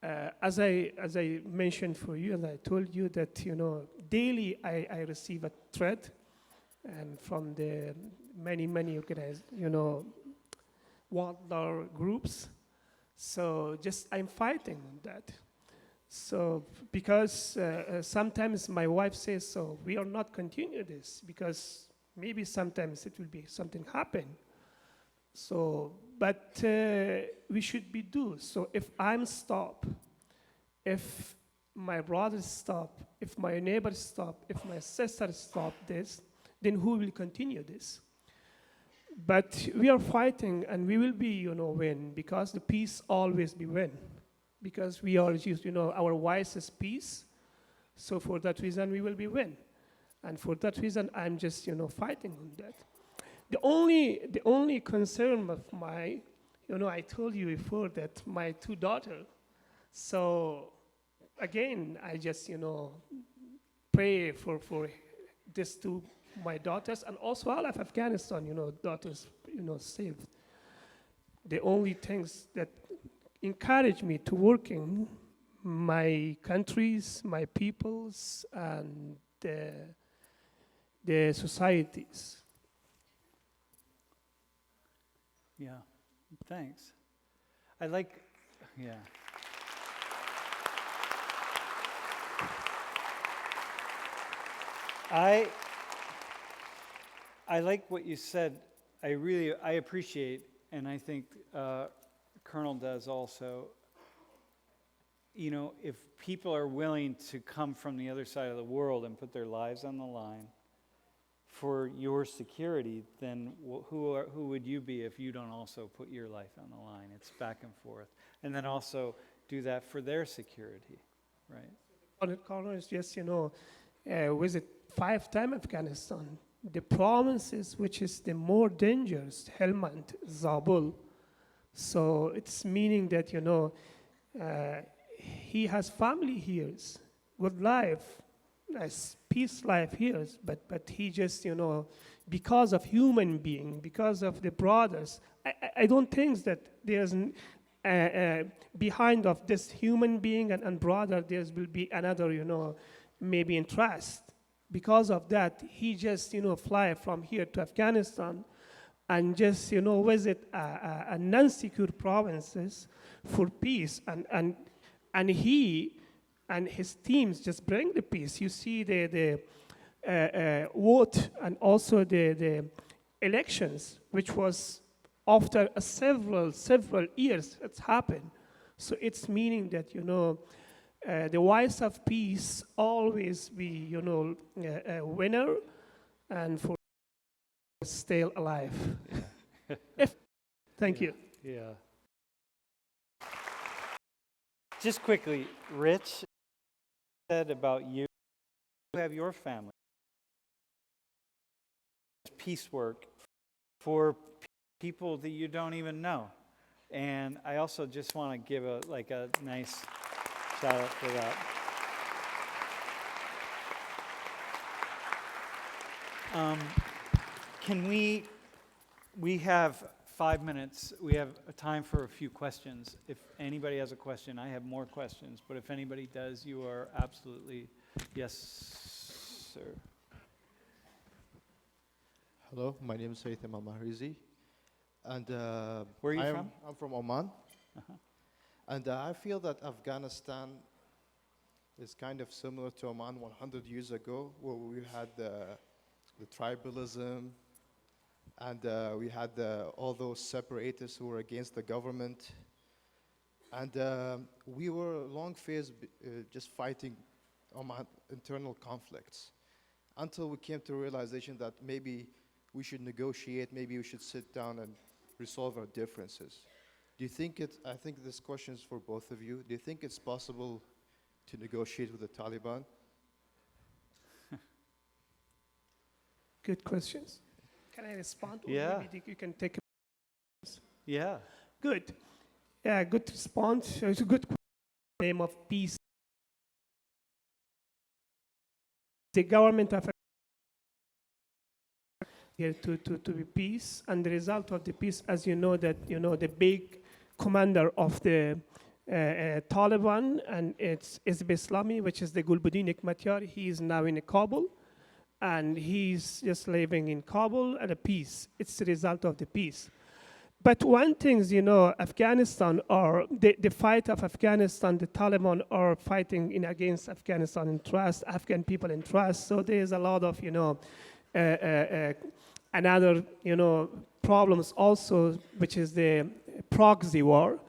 As I mentioned for you, and I told you that daily I receive a threat, and from the many organized warlord groups. So just I'm fighting on that. So because sometimes my wife says, so we are not continue this because maybe sometimes it will be something happen. So, but we should be do. So if I'm stop, if my brothers stop, if my neighbors stop, if my sisters stop this, then who will continue this? But we are fighting and we will be, win because the peace always be win. Because we are just, our voice is peace. So for that reason, we will be win. And for that reason, I'm just, fighting on that. The only concern of my, I told you before that my 2 daughters. So again, I just, pray for these 2, my daughters, and also all of Afghanistan, daughters, saved. The only things that encourage me to work in my countries, my peoples, and the societies. Yeah, thanks. Yeah. I like what you said. I appreciate, and I think Colonel does also, you know, if people are willing to come from the other side of the world and put their lives on the line for your security, then who would you be if you don't also put your life on the line? It's back and forth. And then also do that for their security, right? Colonel is just, visit 5 times Afghanistan. The provinces which is the more dangerous, Helmand, Zabul. So it's meaning that, he has family here, good life, nice peace life here, but he just, because of human being, because of the brothers, I don't think that there's behind of this human being and brother, there will be another, maybe interest. Because of that, he just, fly from here to Afghanistan and just, visit a non-secure provinces for peace. And he and his teams just bring the peace. You see the vote and also the elections, which was after several years it's happened. So it's meaning that, the voice of peace always be, a winner and for stay alive. Thank you. Yeah. Just quickly, Rich said about you have your family. Peace work for people that you don't even know. And I also just want to give a nice shout out for that. Can we have 5 minutes. We have a time for a few questions. If anybody has a question, I have more questions. But if anybody does, you are absolutely, yes, sir. Hello, my name is Haytham Al-Mahrizi. And Where are you from? I'm from Oman. Uh-huh. And I feel that Afghanistan is kind of similar to Oman 100 years ago, where we had the tribalism, and we had all those separatists who were against the government. And we were long phase just fighting Oman internal conflicts until we came to a realization that maybe we should negotiate, maybe we should sit down and resolve our differences. Do you think I think this question is for both of you. Do you think it's possible to negotiate with the Taliban? Good questions. Can I respond? Or Yeah. maybe you can take Yeah. Good. Yeah, good response. It's a good name of peace. The government of here to be peace, and the result of the peace, as you know, that the big commander of the Taliban, and it's Hizb Islami, which is the Gulbuddin Hekmatyar. He is now in Kabul, and he's just living in Kabul and a peace. It's the result of the peace. But one thing is, Afghanistan, or the fight of Afghanistan, the Taliban are fighting against Afghanistan interest, Afghan people interest. So there's a lot of, another, problems also, which is the proxy war.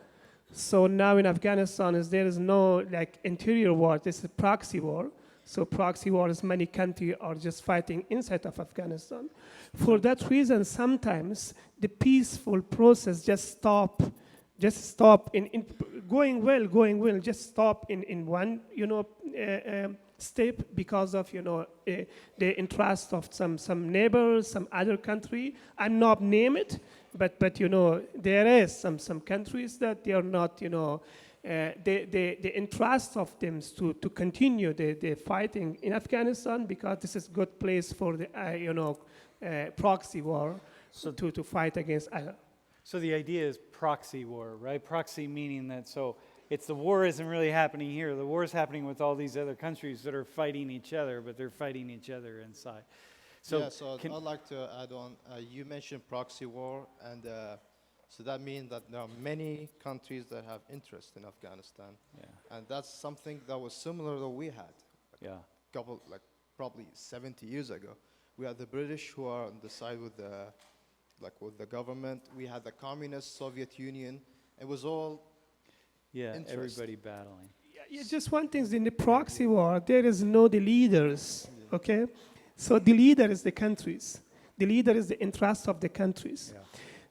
So now in Afghanistan, there is no interior war, this is a proxy war. So proxy wars, many countries are just fighting inside of Afghanistan. For that reason, sometimes the peaceful process just stop in going well, just stop in one, step because of, the interest of some neighbors, some other country. I'm not name it, but there is some countries that they are not, the interest of them to continue the fighting in Afghanistan, because this is good place for the proxy war, So to fight against. So the idea is proxy war, right? Proxy meaning that it's the war isn't really happening here. The war is happening with all these other countries that are fighting each other, but they're fighting each other inside. So I'd like to add on. You mentioned proxy war, and so that means that there are many countries that have interest in Afghanistan. Yeah. And that's something that was similar that we had. Probably 70 years ago. We had the British who are on the side with the government. We had the communist Soviet Union, It was all Yeah, Interest. everybody battling. Yeah, just one thing, in the proxy war, there is no the leaders, okay? So the leader is the countries. The leader is the interest of the countries. Yeah.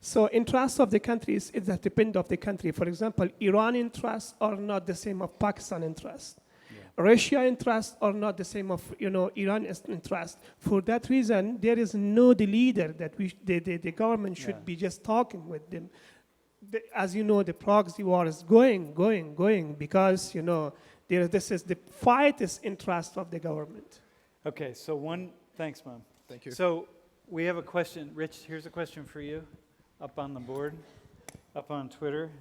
So interest of the countries is that depend of the country. For example, Iran interests are not the same of Pakistan interest. Russia interests are not the same of Iran interest. For that reason, there is no the leader that the government should Yeah. be just talking with them. As you know, the proxy war is going because this is the fight is interest of the government. Okay, so thanks, Mom. Thank you. So we have a question. Rich, here's a question for you up on the board, up on Twitter.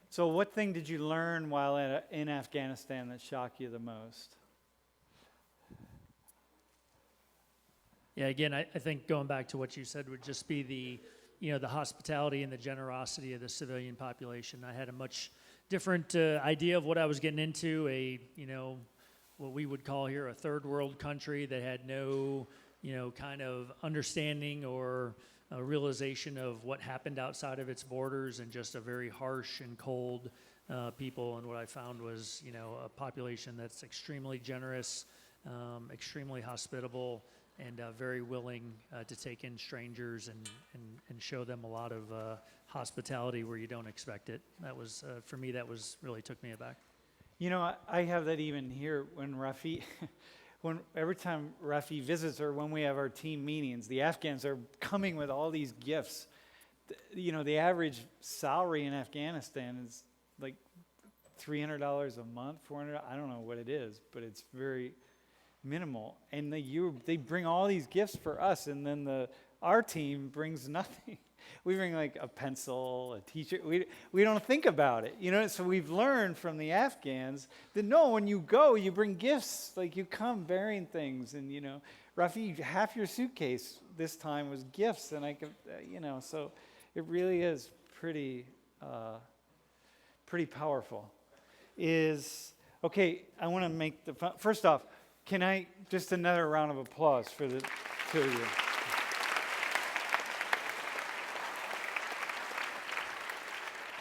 So what thing did you learn while in Afghanistan that shocked you the most? Yeah, again, I think going back to what you said would just be the hospitality and the generosity of the civilian population. I had a much different idea of what I was getting into, what we would call here a third world country that had no, kind of understanding or a realization of what happened outside of its borders, and just a very harsh and cold people. And what I found was, a population that's extremely generous, extremely hospitable, and very willing to take in strangers and show them a lot of hospitality where you don't expect it. That was, for me, that was really took me aback. I have that even here when Rafi, every time Rafi visits or when we have our team meetings, the Afghans are coming with all these gifts. The average salary in Afghanistan is like $300 a month, $400. I don't know what it is, but it's very minimal. And they bring all these gifts for us, and then our team brings nothing. We bring like a pencil, a t-shirt. We don't think about it, So we've learned from the Afghans that no, when you go, you bring gifts. Like you come bearing things, and Rafi, half your suitcase this time was gifts, and I could, so it really is pretty powerful. Okay? I want to make first off. Can I just another round of applause for the two of you?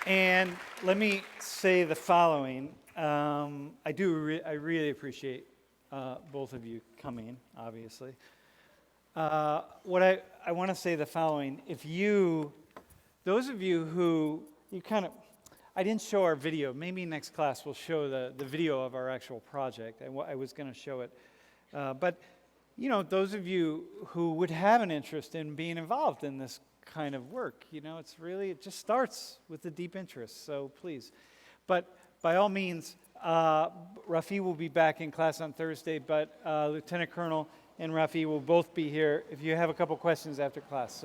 And let me say the following. I really appreciate both of you coming, obviously. What I want to say the following. Those of you who I didn't show our video. Maybe next class we'll show the video of our actual project. I was going to show it. But, those of you who would have an interest in being involved in this kind of work, it just starts with the deep interest. So please. But by all means, Rafi will be back in class on Thursday, but Lieutenant Colonel and Rafi will both be here if you have a couple questions after class. So.